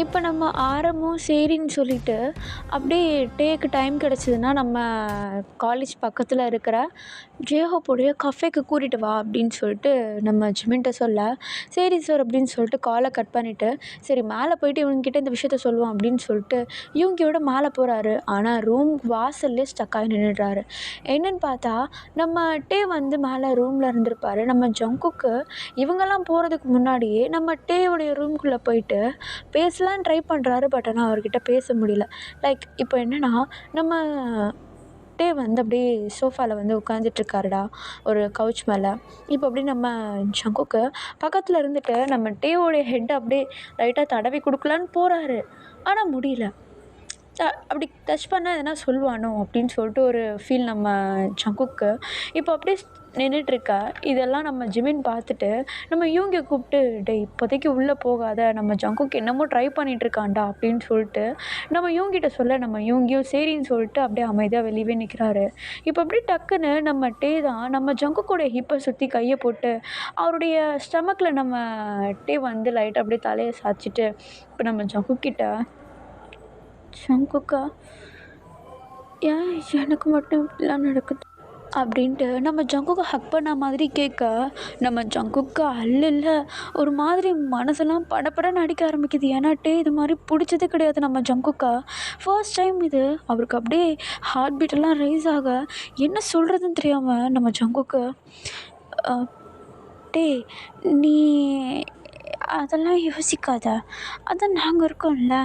Speaker 1: இப்போ நம்ம ஆரம்பம் சரின்னு சொல்லிவிட்டு அப்படியே டேக்கு டைம் கிடச்சிதுன்னா நம்ம காலேஜ் பக்கத்தில் இருக்கிற ஜேஹோப்புடைய கஃபேக்கு கூட்டிகிட்டு வா அப்படின்னு சொல்லிட்டு நம்ம ஜிமின்கிட்ட சொல்ல, சரி சார் அப்படின்னு சொல்லிட்டு காலை கட் பண்ணிவிட்டு சரி மேலே போயிட்டு இவங்ககிட்ட இந்த விஷயத்த சொல்லுவோம் அப்படின்னு சொல்லிட்டு இவங்கியோட மேலே போகிறாரு. ஆனால் ரூம் வாசல்லே ஸ்டக்காகி நின்றுடுறாரு. என்னன்னு பார்த்தா நம்ம டே வந்து மேலே ரூமில் இருந்திருப்பார். நம்ம ஜங்குக்கு இவங்கெல்லாம் போகிறதுக்கு முன்னாடியே நம்ம டேவுடைய ரூம்குள்ளே போயிட்டு பேசலான்னு ட்ரை பண்ணுறாரு. பட் ஆனால் அவர்கிட்ட பேச முடியல. லைக் இப்போ என்னென்னா நம்ம டே வந்து அப்படியே சோஃபாவில் வந்து உட்காந்துட்ருக்காருடா ஒரு கவுச் மேலே. இப்போ அப்படியே நம்ம ஜங்குக்கு பக்கத்தில் இருந்துட்டு நம்ம டேவோடைய ஹெட்டை அப்படியே லைட்டாக தடவி கொடுக்கலான்னு போகிறாரு. ஆனால் முடியல. அப்படி டச் பண்ணால் எதனா சொல்லுவானோ அப்படின்னு சொல்லிட்டு ஒரு ஃபீல் நம்ம ஜங்குக்கு. இப்போ அப்படியே நின்றுட்டுருக்கா. இதெல்லாம் நம்ம ஜிமின் பார்த்துட்டு நம்ம யூங்கியை கூப்பிட்டு, டேய் இப்போதைக்கு உள்ளே போகாத, நம்ம ஜங்குக்கு என்னமோ ட்ரை பண்ணிகிட்ருக்கான்டா அப்படின்னு சொல்லிட்டு நம்ம யூங்கிட்ட சொல்ல, நம்ம யூங்கியும் சரின்னு சொல்லிட்டு அப்படியே அமைதியாக வெளியவே நிற்கிறாரு. இப்போ அப்படியே டக்குன்னு நம்ம டே தான் நம்ம ஜங்குக்கோடைய ஹிப்பை சுற்றி கையை போட்டு அவருடைய ஸ்டமக்கில் நம்ம டே வந்து லைட்டாக அப்படியே தலையை சாய்ச்சிட்டு இப்போ நம்ம ஜங்குக்கிட்ட, ஜங்குக்கா ஏன் எனக்கு மட்டும் இப்படிலாம் நடக்குது அப்படின்ட்டு நம்ம ஜங்குக்கை ஹக் பண்ண மாதிரி கேட்க, நம்ம ஜங்குக்கா அல்ல ஒரு மாதிரி மனசெல்லாம் படபடன்னு அடிக்க ஆரம்பிக்குது. ஏன்னா டே இது மாதிரி பிடிச்சதே கிடையாது நம்ம ஜங்குக்கா. ஃபர்ஸ்ட் டைம் இது. அவருக்கு அப்படியே ஹார்ட் பீட்டெல்லாம் ரைஸ் ஆக என்ன சொல்கிறதுன்னு தெரியாமல் நம்ம ஜங்குக்கு, டே நீ அதெல்லாம் யோசிக்காத, அதான் நாங்கள் இருக்கோம்ல,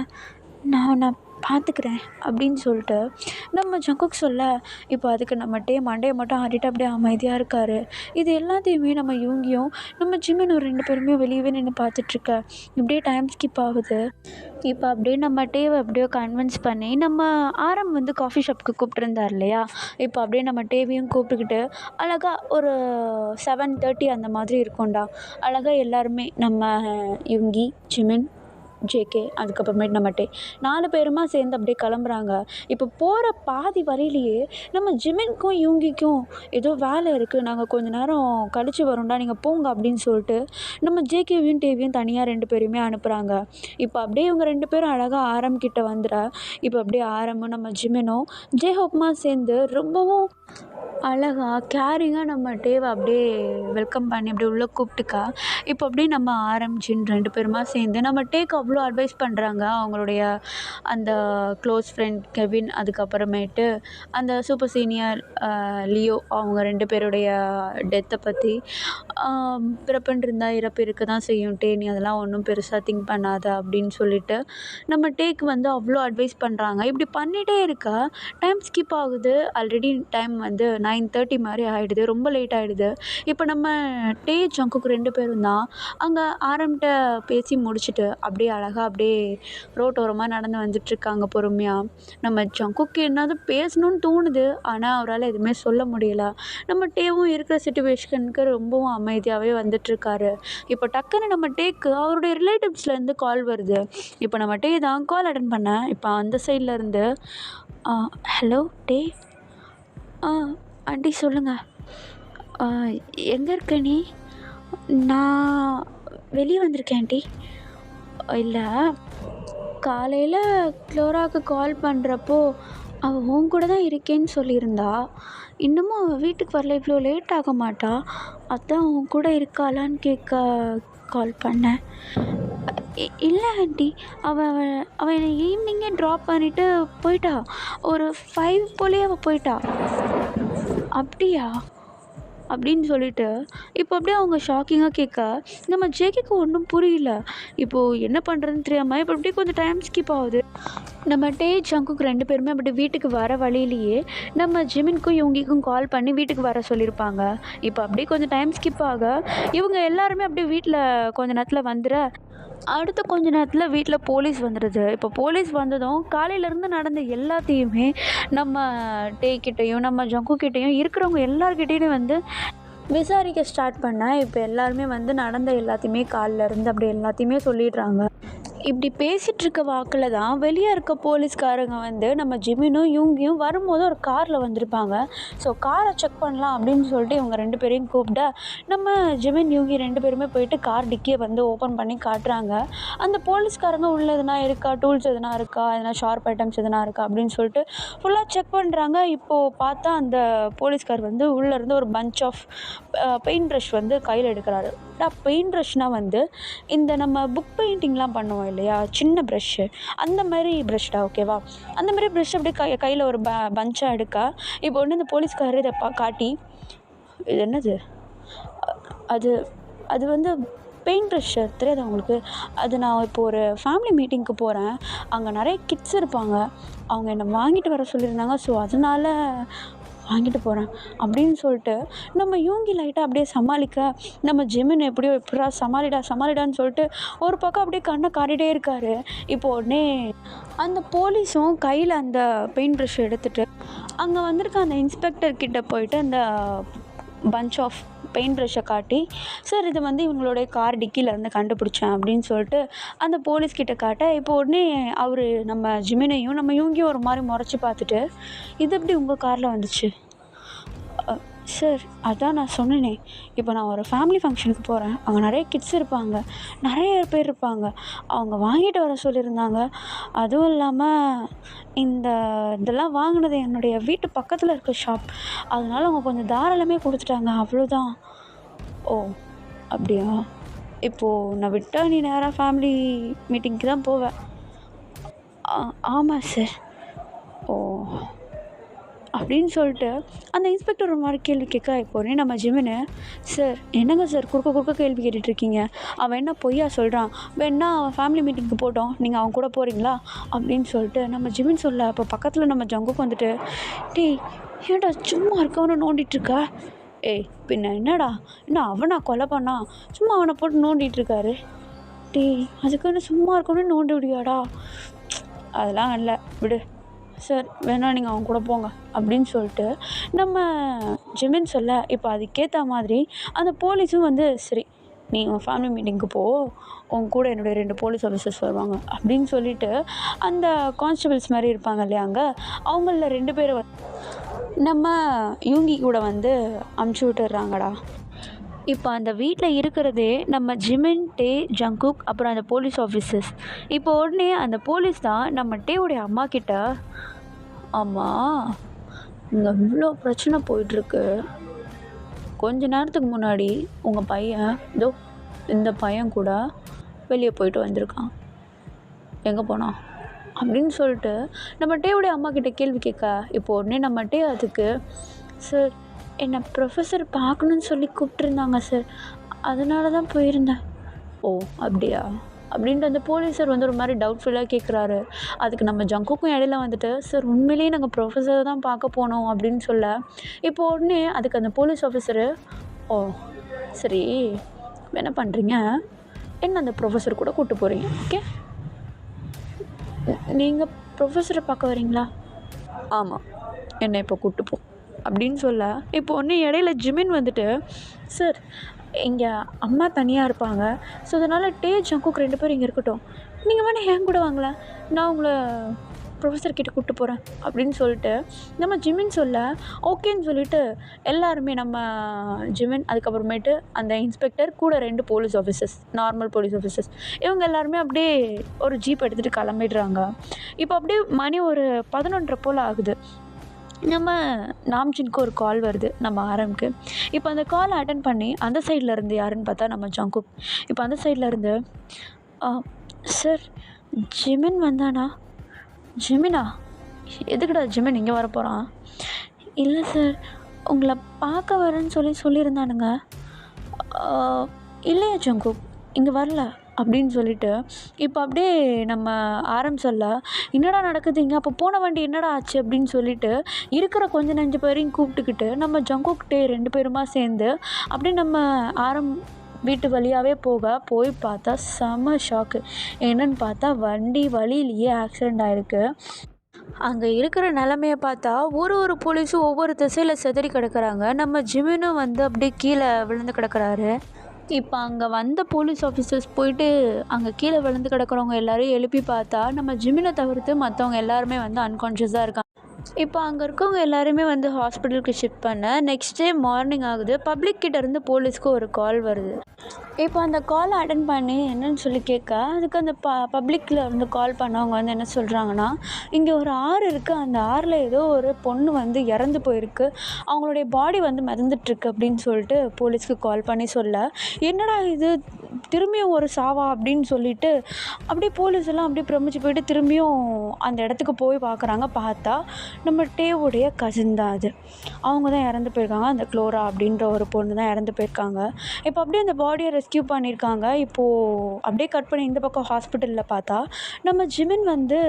Speaker 1: நான் பார்த்துக்கிறேன் அப்படின்னு சொல்லிட்டு நம்ம ஜங்குக்கு சொல்ல, இப்போ அதுக்கு நம்ம டே மண்டையை மட்டும் ஆடிட்டு அப்படியே அமைதியாக இருக்கார். இது எல்லாத்தையுமே நம்ம யூங்கியும் நம்ம ஜிமின் ஒரு 2 பேருமே வெளியவே நின்று பார்த்துட்ருக்க. இப்படியே டைம் ஸ்கிப் ஆகுது. இப்போ அப்படியே நம்ம டேவை அப்படியே கன்வின்ஸ் பண்ணி நம்ம ஆரம் வந்து காஃபி ஷாப்புக்கு கூப்பிட்டுருந்தார் இல்லையா, இப்போ அப்படியே நம்ம டேவையும் கூப்பிட்டுக்கிட்டு அழகாக ஒரு 7:30 அந்த மாதிரி இருக்கும்டா. அழகாக எல்லாருமே நம்ம யுங்கி, ஜிமின், ஜேகே அதுக்கப்புறமேட்டு நம்ம டே 4 பேருமா சேர்ந்து அப்படியே கிளம்புறாங்க. இப்போ போகிற பாதி வழியிலேயே நம்ம ஜிமின்க்கும் யூங்கிக்கும் ஏதோ வேலை இருக்குது, நாங்கள் கொஞ்ச நேரம் கழித்து வரோம்டா, நீங்கள் போங்க அப்படின்னு சொல்லிட்டு நம்ம ஜேகேவையும் டேவையும் தனியாக 2 பேரையுமே அனுப்புகிறாங்க. இப்போ அப்படியே இவங்க 2 பேரும் அழகாக ஆரம் கிட்ட வந்துட, இப்போ அப்படியே ஆரமும் நம்ம ஜிமினும் ஜேஹோப்மா சேர்ந்து ரொம்பவும் அழகாக கேரிங்காக நம்ம டேவை அப்படியே வெல்கம் பண்ணி அப்படியே உள்ளே கூப்பிட்டுக்கா. இப்போ அப்படியே நம்ம ஆரம், ஜின் 2 பேருமா சேர்ந்து நம்ம டேக்கு அவ்வளோ அட்வைஸ் பண்ணுறாங்க. அவங்களுடைய அந்த க்ளோஸ் ஃப்ரெண்ட் கெவின், அதுக்கப்புறமேட்டு அந்த சூப்பர் சீனியர் லியோ, அவங்க 2 பேருடைய டெத்தை பற்றி. பிறப்புன்னு இருந்தால் இறப்பு இருக்க தான் செய்யும் டே, நீ அதெல்லாம் ஒன்றும் பெருசாக திங்க் பண்ணாத அப்படின்னு சொல்லிட்டு நம்ம டேக்கு வந்து அவ்வளோ அட்வைஸ் பண்ணுறாங்க. இப்படி பண்ணிகிட்டே இருக்கா. டைம் ஸ்கிப் ஆகுது. ஆல்ரெடி டைம் வந்து 9:30 மாதிரி ஆகிடுது. ரொம்ப லேட் ஆகிடுது. இப்போ நம்ம டே ஜங்குக்கு 2 பேரும் தான் அங்கே ஆரம்பிட்ட பேசி முடிச்சுட்டு அப்படியே அழகாக அப்படியே ரோட்டோரமாக நடந்து வந்துட்டுருக்காங்க பொறுமையாக. நம்ம ஜங்குக்கு என்னது பேசணும்னு தோணுது, ஆனால் அவரால் எதுவுமே சொல்ல முடியல. நம்ம டேவும் இருக்கிற சிச்சுவேஷனுக்கு ரொம்பவும் அமைதியாகவே வந்துட்டுருக்காரு. இப்போ டக்குன்னு நம்ம டேக்கு அவருடைய ரிலேட்டிவ்ஸ்லேருந்து கால் வருது. இப்போ நம்ம டே தான் கால் அட்டன் பண்ணேன். இப்போ அந்த சைட்லேருந்து, ஹலோ டே, ஆண்டி சொல்லுங்கள், எங்கே இருக்க நீ? நான் வெளியே வந்திருக்கேன் ஆண்டி. இல்லை, காலையில் க்ளோராவுக்கு கால் பண்ணுறப்போ அவள் உன் கூட தான் இருக்கேன்னு சொல்லியிருந்தா. இன்னமும் அவள் வீட்டுக்கு வரல, இவ்வளோ லேட் ஆக மாட்டா, அதான் உன் கூட இருக்காளான்னு கேட்க கால் பண்ணேன். இல்லை ஆண்டி, அவள் என்னை ஈவினிங்கே ட்ராப் பண்ணிவிட்டு போயிட்டா. ஒரு 5 போலேயே அவள் போயிட்டா. அப்படியா அப்படின்னு சொல்லிட்டு இப்போ அப்படியே அவங்க ஷாக்கிங்காக கேட்க நம்ம ஜேகேக்கு ஒன்றும் புரியல. இப்போது என்ன பண்ணுறதுன்னு தெரியாமல் இப்போ அப்படியே கொஞ்சம் டைம் ஸ்கிப் ஆகுது. நம்ம டே ஜங்குக்கு 2 பேருமே அப்படி வீட்டுக்கு வர வழியிலேயே நம்ம ஜிமின்க்கும் யூங்கிக்கும் கால் பண்ணி வீட்டுக்கு வர சொல்லியிருப்பாங்க. இப்போ அப்படியே கொஞ்சம் டைம் ஸ்கிப் ஆக இவங்க எல்லாருமே அப்படியே வீட்டில் கொஞ்ச நேரத்தில் வந்துட, அடுத்த கொஞ்ச நேரத்தில் வீட்டில் போலீஸ் வந்துடுது. இப்போ போலீஸ் வந்ததும் காலையிலேருந்து நடந்த எல்லாத்தையுமே நம்ம டே கிட்டேயும் நம்ம ஜங்கு கிட்டேயும் இருக்கிறவங்க எல்லார்கிட்டேயும் வந்து விசாரிக்க ஸ்டார்ட் பண்ணேன். இப்போ எல்லாருமே வந்து நடந்த எல்லாத்தையுமே காலிலேருந்து அப்படி எல்லாத்தையுமே சொல்லிடுறாங்க. இப்படி பேசிகிட்ருக்க வாக்கில் தான் வெளியே இருக்க போலீஸ்காரங்க வந்து நம்ம ஜிமினும் யூங்கியும் வரும்போது ஒரு காரில் வந்திருப்பாங்க. ஸோ காரை செக் பண்ணலாம் அப்படின்னு சொல்லிட்டு இவங்க 2 பேரையும் கூப்பிட நம்ம ஜிமின், யூங்கி 2 பேருமே போயிட்டு கார் டிக்கியை வந்து ஓப்பன் பண்ணி காட்டுறாங்க. அந்த போலீஸ்காரங்க உள்ளே எதுனா இருக்கா, டூல்ஸ் எதுனா இருக்கா, எதனா ஷார்ப் ஐட்டம்ஸ் எதுனா இருக்கா அப்படின்னு சொல்லிட்டு ஃபுல்லாக செக் பண்ணுறாங்க. இப்போது பார்த்தா அந்த போலீஸ்கார் வந்து உள்ளேருந்து ஒரு பஞ்ச் ஆஃப் பெயிண்ட் ப்ரஷ் வந்து கையில் எடுக்கிறாரு. பெயிண்ட் ப்ரஷ்னால் வந்து இந்த நம்ம புக் பெயிண்டிங்லாம் பண்ணுவோம் இல்லையா, சின்ன ப்ரஷ்ஷு, அந்த மாதிரி ப்ரஷ்டா, ஓகேவா? அந்த மாதிரி ப்ரஷ் அப்படியே கையில் ஒரு பஞ்சாக எடுக்க இப்போ ஒன்று இந்த போலீஸ்காரர் இதை காட்டி, இது என்னது, அது அது வந்து பெயிண்ட் ப்ரஷ்ஷர் தெரியாது அவங்களுக்கு? அது நான் இப்போ ஒரு ஃபேமிலி மீட்டிங்க்கு போகிறேன், அங்கே நிறைய கிட்ஸ் இருப்பாங்க, அவங்க என்னை வாங்கிட்டு வர சொல்லியிருந்தாங்க, ஸோ அதனால வாங்கிட்டு போகிறேன் அப்படின்னு சொல்லிட்டு நம்ம யூங்கி லைட்டாக அப்படியே சமாளிக்க, நம்ம ஜெமின் எப்படியோ எப்படா சமாளிடான்னு சொல்லிட்டு ஒரு பக்கம் அப்படியே கண்ணை காட்டிகிட்டே இருக்காரு. இப்போ உடனே அந்த போலீஸும் கையில் அந்த பெயிண்ட் ப்ரஷ் எடுத்துகிட்டு அங்கே வந்திருக்க அந்த இன்ஸ்பெக்டர் கிட்ட போயிட்டு அந்த பஞ்ச் ஆஃப் பெயிண்ட் ப்ரஷ்ஷை காட்டி, சார் இது வந்து இவங்களுடைய கார் டிக்கிலேருந்து கண்டுபிடிச்சேன் அப்படின்னு சொல்லிட்டு அந்த போலீஸ்கிட்ட காட்ட, இப்போ உடனே அவர் நம்ம ஜிமினையும் நம்ம யூங்கியும் ஒரு மாதிரி முறைச்சி பார்த்துட்டு, இது எப்படி உங்கள் காரில் வந்துச்சு? சார் அதான் நான் சொன்னேனே, இப்போ நான் ஒரு ஃபேமிலி ஃபங்க்ஷனுக்கு போகிறேன், அங்கே நிறைய கிட்ஸ் இருப்பாங்க, நிறைய பேர் இருப்பாங்க, அவங்க வாங்கிட்டு வர சொல்லியிருந்தாங்க. அதுவும் இல்லாமல் இதெல்லாம் வாங்கினது என்னுடைய வீட்டு பக்கத்தில் இருக்க ஷாப், அதனால அவங்க கொஞ்சம் தாராளமே கொடுத்துட்டாங்க, அவ்வளோதான். ஓ அப்படியா? இப்போது நான் விட்டால் நீ நேராக ஃபேமிலி மீட்டிங்க்கு தான் போவேன்? ஆமாம் சார். ஓ அப்படின்னு சொல்லிட்டு அந்த இன்ஸ்பெக்டர் ஒரு மாதிரி கேள்வி கேட்க, இப்போதே நம்ம ஜிமினு, சார் என்னங்க சார் குறுக்க கேள்வி கேட்டுட்ருக்கீங்க, அவன் என்ன பொய்யா சொல்கிறான், வேணா அவன் ஃபேமிலி மீட்டிங்க்கு போட்டோம், நீங்கள் அவன் கூட போகிறீங்களா அப்படின்னு சொல்லிட்டு நம்ம ஜிமின் சொல்ல, அப்போ பக்கத்தில் நம்ம ஜங்குக்கு வந்துட்டு, டேய் ஏன்டா சும்மா இருக்கவனை நோண்டிகிட்ருக்க? ஏய் பின்ன என்னடா, என்ன அவனா கொலை பண்ணா, சும்மா அவனை போட்டு நோண்டிகிட்ருக்காரு. டேய் அதுக்குன்னு சும்மா இருக்கவனே நோண்டி விடியாடா? அதெல்லாம் இல்லை விடு சார், வேணா நீங்கள் அவங்க கூட போங்க அப்படின்னு சொல்லிட்டு நம்ம ஜிமின் சொல்ல, இப்போ அதுக்கேற்ற மாதிரி அந்த போலீஸும் வந்து, சரி நீ உன் ஃபேமிலி மீட்டிங்க்கு போ, உன் கூட என்னுடைய 2 போலீஸ் ஆஃபீஸர்ஸ் வருவாங்க அப்படின்னு சொல்லிட்டு அந்த கான்ஸ்டபிள்ஸ் மாதிரி இருப்பாங்க இல்லையா, அங்கே அவங்களில் 2 பேர் நம்ம யூங்கி கூட வந்து அமுச்சு விட்டுடுறாங்கடா. இப்போ அந்த வீட்டில் இருக்கிறதே நம்ம ஜிமின், டே, ஜங்குக், அப்புறம் அந்த போலீஸ் ஆஃபீஸர்ஸ். இப்போ உடனே அந்த போலீஸ் தான் நம்ம டேவுடைய அம்மா கிட்ட, ஆமாம் இங்கே இவ்வளோ பிரச்சனை போயிட்டுருக்கு, கொஞ்ச நேரத்துக்கு முன்னாடி உங்கள் பையன் இந்த பையன் கூட வெளியே போயிட்டு வந்திருக்கான், எங்கே போனான் அப்படின்னு சொல்லிட்டு நம்ம டேவுடைய அம்மா கிட்ட கேள்வி கேட்க, இப்போ உடனே நம்ம டே அதுக்கு, சார் என்னை ப்ரொஃபஸர் பார்க்கணுன்னு சொல்லி கூப்பிட்ருந்தாங்க சார், அதனால தான் போயிருந்தேன். ஓ அப்படியா அப்படின்ட்டு அந்த போலீஸர் வந்து ஒரு மாதிரி டவுட்ஃபுல்லாக கேட்குறாரு. அதுக்கு நம்ம ஜங்குக்கும் இடையில வந்துட்டு, சார் உண்மையிலேயே நாங்கள் ப்ரொஃபஸரை தான் பார்க்க போனோம் அப்படின்னு சொல்ல, இப்போ உடனே அதுக்கு அந்த போலீஸ் ஆஃபீஸரு, ஓ சரி என்ன பண்ணுறீங்க, என்ன அந்த ப்ரொஃபஸர் கூட கூப்பிட்டு போகிறீங்க, ஓகே நீங்கள் ப்ரொஃபஸரை பார்க்க வரீங்களா? ஆமாம் என்னை இப்போ கூப்பிட்டு போ அப்படின்னு சொல்ல, இப்போ ஒன்று இடையில ஜிமின் வந்துட்டு, சார் இங்கே அம்மா தனியாக இருப்பாங்க, ஸோ அதனால் டே ஜங்குக் 2 பேர் இங்கே இருக்கட்டும், நீங்கள் வேணால் என் கூட வாங்கலாம், நான் உங்களை ப்ரொஃபஸர் கிட்ட கூப்பிட்டு போகிறேன் அப்படின்னு சொல்லிட்டு நம்ம ஜிமின் சொல்ல, ஓகேன்னு சொல்லிவிட்டு எல்லாருமே நம்ம ஜிமின், அதுக்கப்புறமேட்டு அந்த இன்ஸ்பெக்டர் கூட 2 police officers, normal police officers, இவங்க எல்லாருமே அப்படியே ஒரு ஜீப் எடுத்துகிட்டு கிளம்பிடுறாங்க. இப்போ அப்படியே மணி ஒரு 11:30 போல் ஆகுது. நம்ம நாம்ஜின்க்கு ஒரு கால் வருது நம்ம ஆரம்க்கு. இப்போ அந்த காலை அட்டன் பண்ணி அந்த சைடில் இருந்து யாருன்னு பார்த்தா நம்ம ஜங்குக். இப்போ அந்த சைடில் இருந்து, சார் ஜிமின் வந்தானா? ஜிமினா? எதுக்குடா ஜிமின் இங்கே வர போகிறான்? இல்லை சார் உங்களை பார்க்க வரேன்னு சொல்லியிருந்தானுங்க. இல்லையா ஜங்குக் இங்கே வரல அப்படின்னு சொல்லிட்டு இப்போ அப்படியே நம்ம சொல்ல, என்னடா நடக்குது இங்கே, அப்போ போன வண்டி என்னடா ஆச்சு அப்படின்னு சொல்லிட்டு இருக்கிற கொஞ்சம் நஞ்சு பேரையும் கூப்பிட்டுக்கிட்டு நம்ம ஜங்குக்கிட்டே 2 பேருமா சேர்ந்து அப்படியே நம்ம வீட்டு வழியாகவே போய் பார்த்தா செம ஷாக்கு. என்னன்னு பார்த்தா வண்டி வழியிலேயே ஆக்சிடெண்ட் ஆகிருக்கு. அங்கே இருக்கிற நிலமையை பார்த்தா ஒரு போலீஸும் ஒவ்வொரு திசையில் சிதறி கிடக்குறாங்க. நம்ம ஜிமினும் வந்து அப்படியே கீழே விழுந்து கிடக்குறாரு. இப்போ அங்கே வந்த போலீஸ் ஆஃபீஸர்ஸ் போயிட்டு அங்கே கீழே விழுந்து கிடக்கிறவங்க எல்லோரையும் எழுப்பி பார்த்தா நம்ம ஜிமினை தவிர்த்து மற்றவங்க எல்லாருமே வந்து அன்கான்ஷியஸாக இருக்காங்க. இப்போ அங்கே இருக்கவங்க எல்லாருமே வந்து ஹாஸ்பிட்டலுக்கு ஷிஃப்ட் பண்ண நெக்ஸ்ட் டே மார்னிங் ஆகுது. பப்ளிக் கிட்டேருந்து போலீஸ்க்கு ஒரு கால் வருது. இப்போ அந்த காலை அட்டன் பண்ணி என்னன்னு சொல்லி கேட்க, அதுக்கு அந்த பப்ளிக்கில் இருந்து கால் பண்ணவங்க வந்து என்ன சொல்கிறாங்கன்னா, இங்கே ஒரு ஆறு இருக்குது, அந்த ஆறில் ஏதோ ஒரு பொண்ணு வந்து இறந்து போயிருக்கு, அவங்களுடைய பாடி வந்து மிதந்துட்டுருக்கு அப்படின்னு சொல்லிட்டு போலீஸ்க்கு கால் பண்ணி சொல்ல, என்னடா இது திரும்பியும் ஒரு சாவா அப்படின்னு சொல்லிட்டு அப்படியே போலீஸ் எல்லாம் அப்படியே பிரமிச்சு போயிட்டு திரும்பியும் அந்த இடத்துக்கு போய் பார்க்குறாங்க. பார்த்தா நம்ம டேவுடைய கசின் தான் அது. அவங்க தான் இறந்து போயிருக்காங்க. அந்த குளோரா அப்படின்ற ஒரு பொண்ணு தான் இறந்து போயிருக்காங்க. இப்போ அப்படியே அந்த பாடியை ரெஸ்க்யூ பண்ணியிருக்காங்க. இப்போது அப்படியே கட் பண்ணி இந்த பக்கம் ஹாஸ்பிட்டலில் பார்த்தா நம்ம ஜிமின் வந்து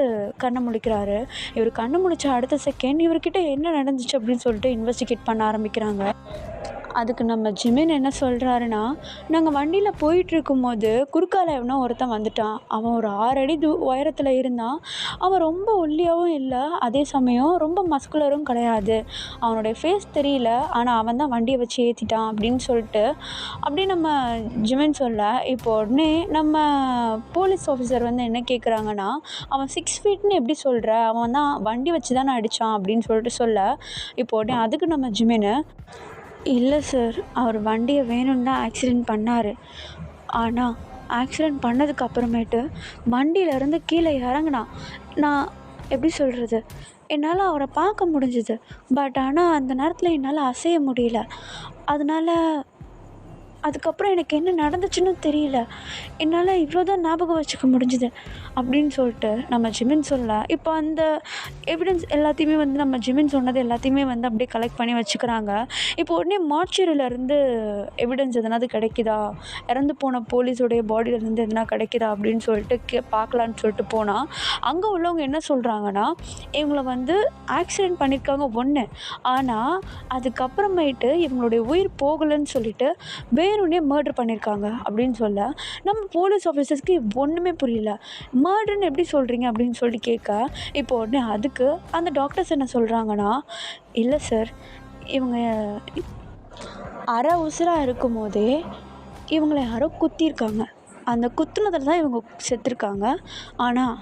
Speaker 1: கண்ணை முழிக்கிறாரு. இவர் கண்ணு முழிச்ச அடுத்த செகண்ட் இவர்கிட்ட என்ன நடந்துச்சு அப்படின்னு சொல்லிட்டு இன்வெஸ்டிகேட் பண்ண ஆரம்பிக்கிறாங்க. அதுக்கு நம்ம ஜிமின் என்ன சொல்கிறாருன்னா, நாங்கள் வண்டியில் போயிட்டுருக்கும்போது குறுக்கால எவனோ ஒருத்தன் வந்துட்டான். அவன் ஒரு 6 அடி உயரத்தில் இருந்தான். அவன் ரொம்ப ஒல்லியாகவும் இல்லை, அதே சமயம் ரொம்ப மஸ்குலரும் கிடையாது. அவனுடைய ஃபேஸ் தெரியல, ஆனால் அவன் தான் வண்டியை வச்சு ஏற்றிட்டான் அப்படின்னு சொல்லிட்டு அப்படி நம்ம ஜிமின் சொல்ல, இப்போ உடனே நம்ம போலீஸ் ஆஃபீஸர் வந்து என்ன கேட்குறாங்கன்னா, அவன் 6 ஃபீட்னு எப்படி சொல்கிற, அவன் தான் வண்டி வச்சு தானே அடித்தான் அப்படின்னு சொல்லிட்டு சொல்ல, இப்போ உடனே அதுக்கு நம்ம ஜிமின்னு, இல்லை சார், அவர் வண்டியை வேணும்னு தான் ஆக்சிடெண்ட் பண்ணார். ஆனால் ஆக்சிடெண்ட் பண்ணதுக்கு அப்புறமேட்டு வண்டியிலேருந்து கீழே இறங்குனான். நான் எப்படி சொல்கிறது, என்னால் அவரை பார்க்க முடிஞ்சுது. பட் ஆனால் அந்த நேரத்தில் என்னால் அசைய முடியல. அதனால் அதுக்கப்புறம் எனக்கு என்ன நடந்துச்சுன்னு தெரியல. என்னால் இவ்வளோ தான் ஞாபகம் வச்சுக்க முடிஞ்சுது அப்படின்னு சொல்லிட்டு நம்ம ஜிமின் சொல்ல, இப்போ அந்த எவிடன்ஸ் எல்லாத்தையுமே வந்து நம்ம ஜிமின் சொன்னது எல்லாத்தையுமே வந்து அப்படியே கலெக்ட் பண்ணி வச்சுக்கிறாங்க. இப்போ உடனே மார்ச்சரியிலேருந்து எவிடன்ஸ் எதனாவது கிடைக்குதா, இறந்து போன போலீஸோடைய பாடியிலேருந்து எதனா கிடைக்குதா அப்படின்னு சொல்லிட்டு பார்க்கலான்னு சொல்லிட்டு போனால், அங்கே உள்ளவங்க என்ன சொல்கிறாங்கன்னா, இவங்களை வந்து ஆக்சிடெண்ட் பண்ணியிருக்காங்க ஒன்று, ஆனால் அதுக்கப்புறமேட்டு இவங்களுடைய உயிர் போகலைன்னு சொல்லிட்டு வேணும்னே மர்டர் பண்ணியிருக்காங்க அப்படின்னு சொல்ல, நம்ம போலீஸ் ஆஃபீஸர்ஸ்க்கு ஒன்றுமே புரியல. மர்டர்னு எப்படி சொல்கிறீங்க அப்படின்னு சொல்லிட்டு கேட்க, இப்போ உடனே அதுக்கு அந்த டாக்டர்ஸ் என்ன சொல்கிறாங்கன்னா, இல்லை சார், இவங்க அரை உசுராக இருக்கும் போதே இவங்களை யாரோ குத்திருக்காங்க. அந்த குத்துனதில் தான் இவங்க செத்துருக்காங்க. ஆனால்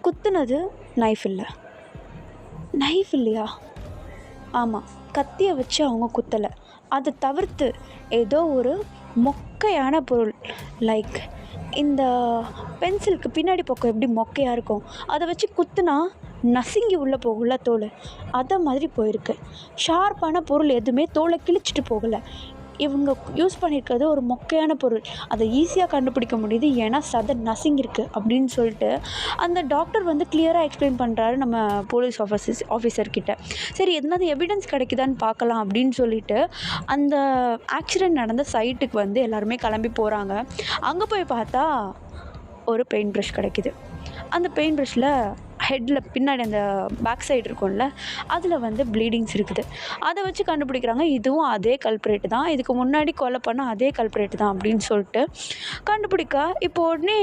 Speaker 1: குத்துனது நைஃப் இல்லை. நைஃப் இல்லையா? ஆமாம், கத்தியை வச்சு அவங்க குத்தலை. அதை தவிர்த்து ஏதோ ஒரு மொக்கையான பொருள், லைக் இந்த பென்சிலுக்கு பின்னாடி பக்கம் எப்படி மொக்கையாக இருக்கும், அதை வச்சு குத்துனா நசுங்கி உள்ளே போகல தோல், அதை மாதிரி போயிருக்கு. ஷார்ப்பான பொருள் எதுவுமே தோலை கிழிச்சிட்டு போகலை. இவங்க யூஸ் பண்ணியிருக்கிறது ஒரு மொக்கையான பொருள், அதை ஈஸியாக கண்டுபிடிக்க முடியுது, ஏன்னா சதை நசுங்கிருக்கு அப்படின்னு சொல்லிட்டு அந்த டாக்டர் வந்து கிளியராக எக்ஸ்பிளைன் பண்ணுறாரு நம்ம போலீஸ் ஆஃபீஸர்கிட்ட. சரி, எதனாவது எவிடன்ஸ் கிடைக்குதான்னு பார்க்கலாம் அப்படின்னு சொல்லிட்டு அந்த ஆக்சிடெண்ட் நடந்த சைட்டுக்கு வந்து எல்லாருமே கிளம்பி போகிறாங்க. அங்கே போய் பார்த்தா ஒரு பெயிண்ட் ப்ரஷ் கிடைக்கிது. அந்த பெயிண்ட் ப்ரஷ்ஷில் ஹெட்டில் பின்னாடி அந்த பேக் சைடு இருக்கும்ல, அதில் வந்து ப்ளீடிங்ஸ் இருக்குது. அதை வச்சு கண்டுபிடிக்கிறாங்க, இதுவும் அதே கல்ப்ரேட்டு தான், இதுக்கு முன்னாடி கொலை பண்ண அதே கல்ப்ரேட்டு தான் அப்படின்னு சொல்லிட்டு கண்டுபிடிக்க, இப்போ உடனே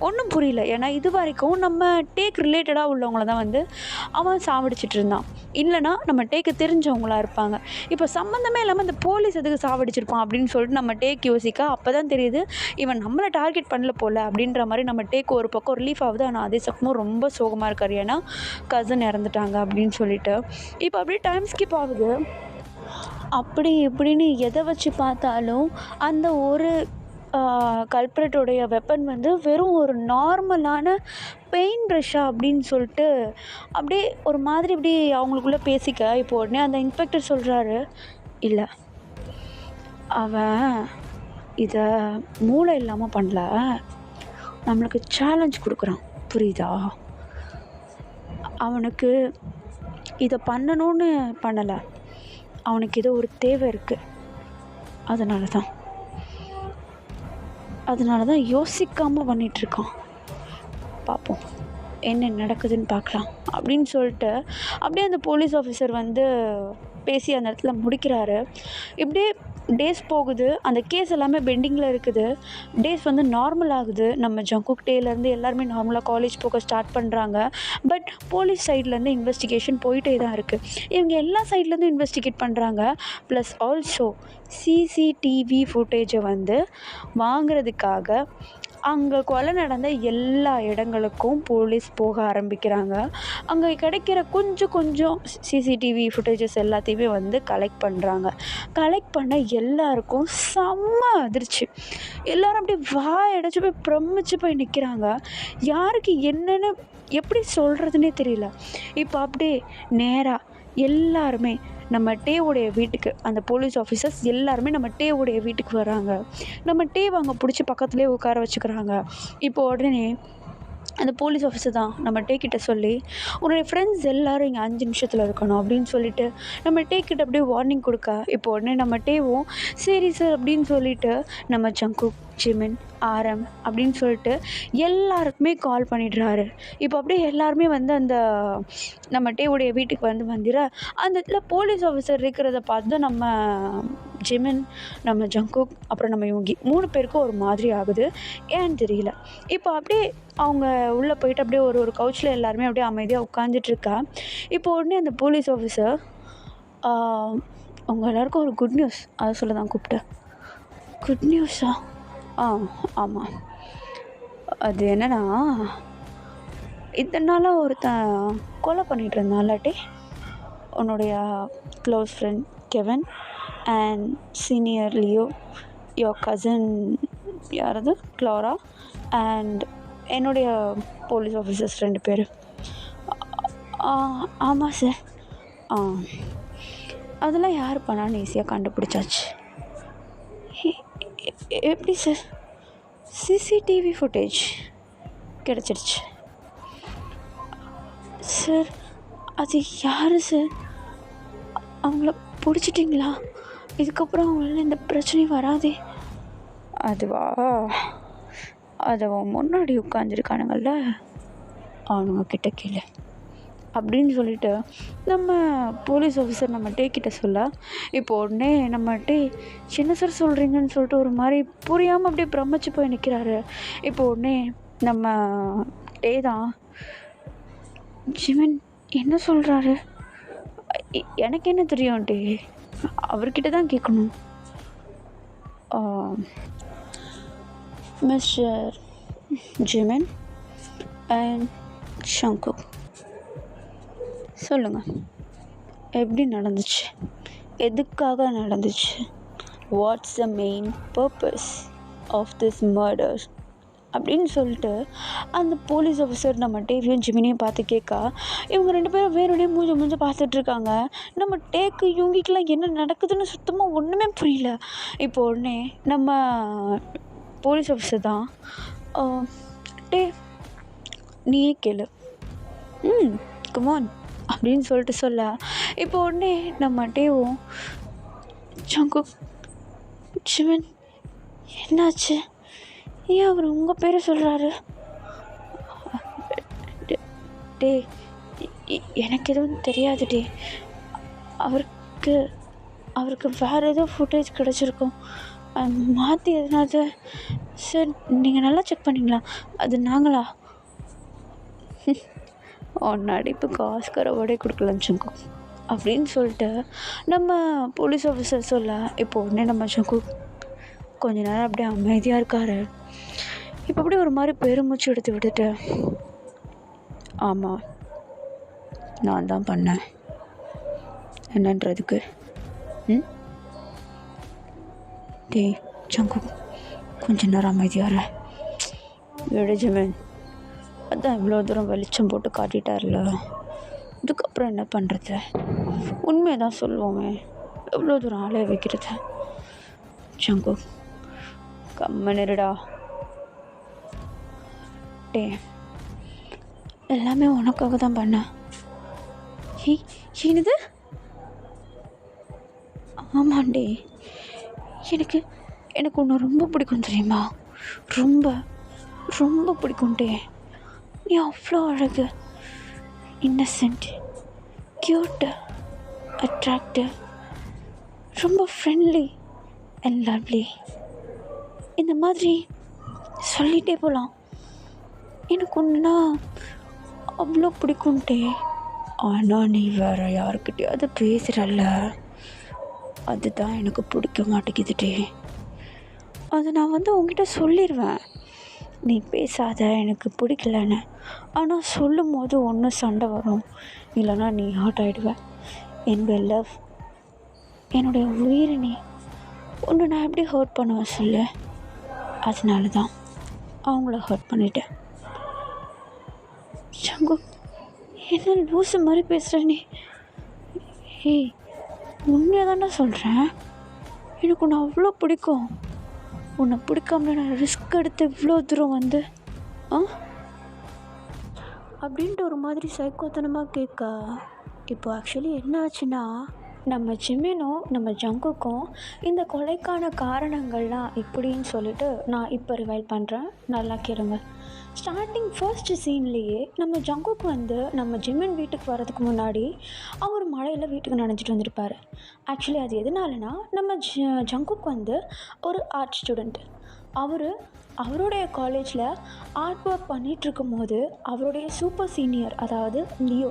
Speaker 1: ஒன்றும் புரியல. ஏன்னா இது வரைக்கும் நம்ம டேக் ரிலேட்டடாக உள்ளவங்கள தான் வந்து அவன் சாவடிச்சிட்டு இருந்தான், இல்லைனா நம்ம டேக்கு தெரிஞ்சவங்களாக இருப்பாங்க. இப்போ சம்மந்தமே இல்லாமல் இந்த போலீஸ் எதுக்கு சாவடிச்சிருப்பான் அப்படின்னு சொல்லிட்டு நம்ம டேக் யோசிக்க, அப்போ தான் தெரியுது இவன் நம்மளை டார்கெட் பண்ணல போல் அப்படின்ற மாதிரி நம்ம டேக் ஒரு பக்கம் ரிலீஃப் ஆகுது. ஆனால் அதே சமயம் ரொம்ப சோகமாக இருக்கார், ஏன்னா கசின் இறந்துட்டாங்க அப்படின்னு சொல்லிட்டு. இப்போ அப்படியே டைம் ஸ்கிப் ஆகுது. அப்படி இப்படின்னு எதை வச்சு பார்த்தாலும் அந்த ஒரு கல்ப்ரேட்டோடைய வெப்பன் வந்து வெறும் ஒரு நார்மலான பெயிண்ட் ப்ரஷ்ஷா அப்படின்னு சொல்லிட்டு அப்படியே ஒரு மாதிரி இப்படி அவங்களுக்குள்ளே பேசிக்க, இப்போ உடனே அந்த இன்ஸ்பெக்டர் சொல்கிறாரு, இல்லை, அவன் இதை மூளை இல்லாமல் பண்ணல, நம்மளுக்கு சேலஞ்ச் கொடுக்குறான், புரியுதா? அவனுக்கு இதை பண்ணணும்னு பண்ணலை, அவனுக்கு ஏதோ ஒரு தேவை இருக்குது, அதனால தான் யோசிக்காமல் பண்ணிகிட்ருக்கான். பார்ப்போம் என்ன நடக்குதுன்னு பார்க்கலாம் அப்படின்னு சொல்லிட்டு அப்படியே அந்த போலீஸ் ஆஃபீஸர் வந்து பேசி அந்த இடத்துல முடிக்கிறாரு. இப்படியே டேஸ் போகுது, அந்த கேஸ் எல்லாமே பெண்டிங்கில் இருக்குது. டேஸ் வந்து நார்மல் ஆகுது. நம்ம ஜங்குக் டேலேருந்து எல்லாருமே நார்மலாக காலேஜ் போக ஸ்டார்ட் பண்ணுறாங்க. பட் போலீஸ் சைட்லேருந்து இன்வெஸ்டிகேஷன் போயிட்டே தான் இருக்குது. இவங்க எல்லா சைட்லேருந்து இன்வெஸ்டிகேட் பண்ணுறாங்க. ப்ளஸ் ஆல்சோ சிசிடிவி ஃபுட்டேஜை வந்து வாங்கிறதுக்காக அங்கே கொலை நடந்த எல்லா இடங்களுக்கும் போலீஸ் போக ஆரம்பிக்கிறாங்க. அங்கே கிடைக்கிற கொஞ்சம் சிசிடிவி ஃபுட்டேஜஸ் எல்லாத்தையுமே வந்து கலெக்ட் பண்ணுறாங்க. கலெக்ட் பண்ண எல்லாருக்கும் செம்ம அதிர்ச்சி. எல்லோரும் அப்படியே வாயடைச்சு போய் பிரமிச்சு போய் நிற்கிறாங்க. யாருக்கு என்னென்னு எப்படி சொல்கிறதுனே தெரியல. இப்போ அப்படியே நேராக எல்லாருமே நம்ம டேவுடைய வீட்டுக்கு, அந்த போலீஸ் ஆஃபீஸர்ஸ் எல்லாருமே நம்ம டேவுடைய வீட்டுக்கு வராங்க. நம்ம டேவை அங்கே பிடிச்சி பக்கத்துலேயே உட்கார வச்சுக்கிறாங்க. இப்போ உடனே அந்த போலீஸ் ஆஃபீஸர் தான் நம்ம டேக்கிட்ட சொல்லி, உன்னுடைய ஃப்ரெண்ட்ஸ் எல்லோரும் இங்கே 5 நிமிஷத்தில் இருக்கணும் அப்படின்னு சொல்லிட்டு நம்ம டேக்கிட்ட அப்படியே வார்னிங் கொடுக்க, இப்போ உடனே நம்ம டேவும் சரி சார் அப்படின்னு சொல்லிட்டு நம்ம ஜங்குக், ஜிமின், ஆரம் அப்படின்னு சொல்லிட்டு எல்லாருக்குமே கால் பண்ணிடுறாரு. இப்போ அப்படியே எல்லாருமே வந்து அந்த நம்ம டேவுடைய வீட்டுக்கு வந்துட அந்த இடத்துல போலீஸ் ஆஃபீஸர் இருக்கிறத பார்த்து நம்ம ஜிமின், நம்ம ஜங்குக், அப்புறம் நம்ம யோங்கி 3 பேருக்கும் ஒரு மாதிரி ஆகுது. ஏன்னு தெரியல. இப்போ அப்படியே அவங்க உள்ளே போயிட்டு அப்படியே ஒரு கவுச்சில் எல்லாருமே அப்படியே அமைதியாக உட்காந்துட்ருக்கா. இப்போ உடனே அந்த போலீஸ் ஆஃபீஸர் அவங்க எல்லாருக்கும் ஒரு குட் நியூஸ் அதை சொல்ல தான் கூப்பிட்டேன். குட் நியூஸா? ஆமாம். அது என்னன்னா, இத்தனை நாளாக ஒருத்தன் கொலை பண்ணிகிட்டு இருந்தான்லாட்டி உன்னுடைய close friend கெவன் and senior Leo, your cousin யாரது க்ளோரா அண்ட் என்னுடைய போலீஸ் ஆஃபீஸர்ஸ் 2 பேர். ஆமாம் சார். அதெல்லாம் யார் பண்ணான்னு ஈஸியாக கண்டுபிடிச்சாச்சு. எப்படி சார்? சிசிடிவி ஃபுட்டேஜ் கிடச்சிருச்சு சார். அது யார் சார்? அவங்கள பிடிச்சிட்டிங்களா? இதுக்கப்புறம் அவங்களால எந்த பிரச்சனையும் வராதே. அதுவா, அதை முன்னாடி உட்காந்துருக்கானுங்கள்ல அவனுங்க கிட்ட கேளு அப்படின்னு சொல்லிட்டு நம்ம போலீஸ் ஆஃபீஸர் நம்ம டேக்கிட்ட சொல்ல, இப்போ உடனே நம்ம என்ன சார் சொல்கிறீங்கன்னு சொல்லிட்டு ஒரு மாதிரி புரியாமல் அப்படியே பிரமிச்சு போய் நிற்கிறாரு. இப்போ உடனே நம்ம டே தான், ஜிமின் என்ன சொல்கிறாரு? எனக்கு என்ன தெரியும் டே, அவர்கிட்ட தான் கேட்கணும். மிஸ்டர் ஜிமின் அண்ட் ஷங்குக், சொல்லுங்கள், எப்படி நடந்துச்சு? எதுக்காக நடந்துச்சு? What's the main purpose of this murder அப்படின்னு சொல்லிட்டு அந்த போலீஸ் ஆஃபீஸர் நம்ம டேவையும் ஜிமினையும் பார்த்து கேட்க, இவங்க 2 பேரும் வேறுடைய மூஞ்ச பார்த்துட்ருக்காங்க. நம்ம டேக்கு இவங்களுக்கெல்லாம் என்ன நடக்குதுன்னு சுத்தமாக ஒன்றுமே புரியல. இப்போ உடனே நம்ம போலீஸ் ஆஃபீஸர் தான், டே நீயே கேளு, கமான் அப்படின்னு சொல்லிட்டு சொல்ல, இப்போ உடனே நம்ம டேவும் ஜங்குக், ஜிமின் என்னாச்சு? ஏன் அவர் உங்கள் பேரை சொல்கிறாரு? டே எனக்கு எதுவும் தெரியாது டே, அவருக்கு வேறு ஏதோ ஃபுட்டேஜ் கிடச்சிருக்கும், மாற்றி எதுனாவது. சார் நீங்கள் நல்லா செக் பண்ணிங்களா? அது நாங்களா? நடிப்புக்கு ஆஸ்கர் அவார்டே கொடுக்கலாம் ஜங்குக் அப்படின்னு சொல்லிட்டு நம்ம போலீஸ் ஆஃபீஸர் சொல்ல, இப்போ உடனே நம்ம ஜங்குக் கொஞ்ச நேரம் அப்படியே அமைதியாக இருக்காரு. இப்போ அப்படியே ஒரு மாதிரி பெருமூச்சு எடுத்து விட்டுட்டு, ஆமாம் நான் தான் பண்ணேன் என்னன்றதுக்கு. டே ஜங்குக் கொஞ்ச நேரம் அமைதியார விடு ஜிமின், அதான் இவ்வளோ தூரம் வெளிச்சம் போட்டு காட்டிட்டார்ல, இதுக்கப்புறம் என்ன பண்ணுறது? உண்மையை தான் சொல்லுவோமே, எவ்வளோ தூரம் ஆளே வைக்கிறது. ஜங்குக் கம்மனிருடா. டே எல்லாமே உனக்காக தான் பண்ணேன். என்னது? ஆமாண்டே, எனக்கு உன்னை ரொம்ப பிடிக்கும் தெரியுமா? ரொம்ப ரொம்ப பிடிக்கும்டே. நீ அவ்வளோ அழகு, இன்னசென்ட், க்யூட்டு, அட்ராக்டிவ், ரொம்ப ஃப்ரெண்ட்லி அண்ட் லவ்லி. இந்த மாதிரி சொல்லிகிட்டே போகலாம். எனக்கு ஒன்றுனா அவ்வளோ பிடிக்கும்ட்டே. ஆனால் நீ வேறு யாருக்கிட்டையாவது பேசுகிறல்ல, அதுதான் எனக்கு பிடிக்க மாட்டேங்குதுட்டே. அதை நான் உங்ககிட்ட சொல்லிடுவேன், நீ பேசாத எனக்கு பிடிக்கலன்னு. ஆனால் சொல்லும் போது ஒன்று சண்டை வரும், இல்லைனா நீ ஹர்ட் ஆகிடுவேன். என்னுடைய லவ், என்னுடைய உயிர், நீ ஒன்று நான் எப்படி ஹர்ட் பண்ணுவேன் சொல்லு? அதனால தான் அவங்கள ஹர்ட் பண்ணிட்டேன். ஜங்குக் என்ன லூசு மாதிரி பேசுகிற நீ? ஏய் உண்மையாக தானே சொல்கிறேன், எனக்கு உன்னை அவ்வளோ பிடிக்கும். உன்னை பிடிக்காம நான் ரிஸ்க் எடுத்து இவ்வளோ தூரம் அப்படின்ட்டு ஒரு மாதிரி சைக்கோத்தனமாக கேட்க, இப்போ ஆக்சுவலி என்ன ஆச்சுன்னா, நம்ம ஜிமினும் நம்ம ஜங்குக்கும் இந்த கொலைக்கான காரணங்கள்லாம் இப்படின்னு சொல்லிட்டு நான் இப்போ ரிவைல் பண்ணுறேன், நல்லா கேளுங்க. ஸ்டார்டிங் ஃபர்ஸ்ட் சீன்லேயே நம்ம ஜங்குக்கு வந்து நம்ம ஜிமின் வீட்டுக்கு வரதுக்கு முன்னாடி அவர் மழையில் வீட்டுக்கு நனைஞ்சிட்டு வந்திருப்பார். ஆக்சுவலி அது எதனாலனா, நம்ம ஜங்குக்கு வந்து ஒரு ஆர்ட் ஸ்டூடெண்ட். அவருடைய காலேஜில் ஆர்ட் ஒர்க் பண்ணிகிட்ருக்கும் போது அவருடைய சூப்பர் சீனியர், அதாவது லியோ,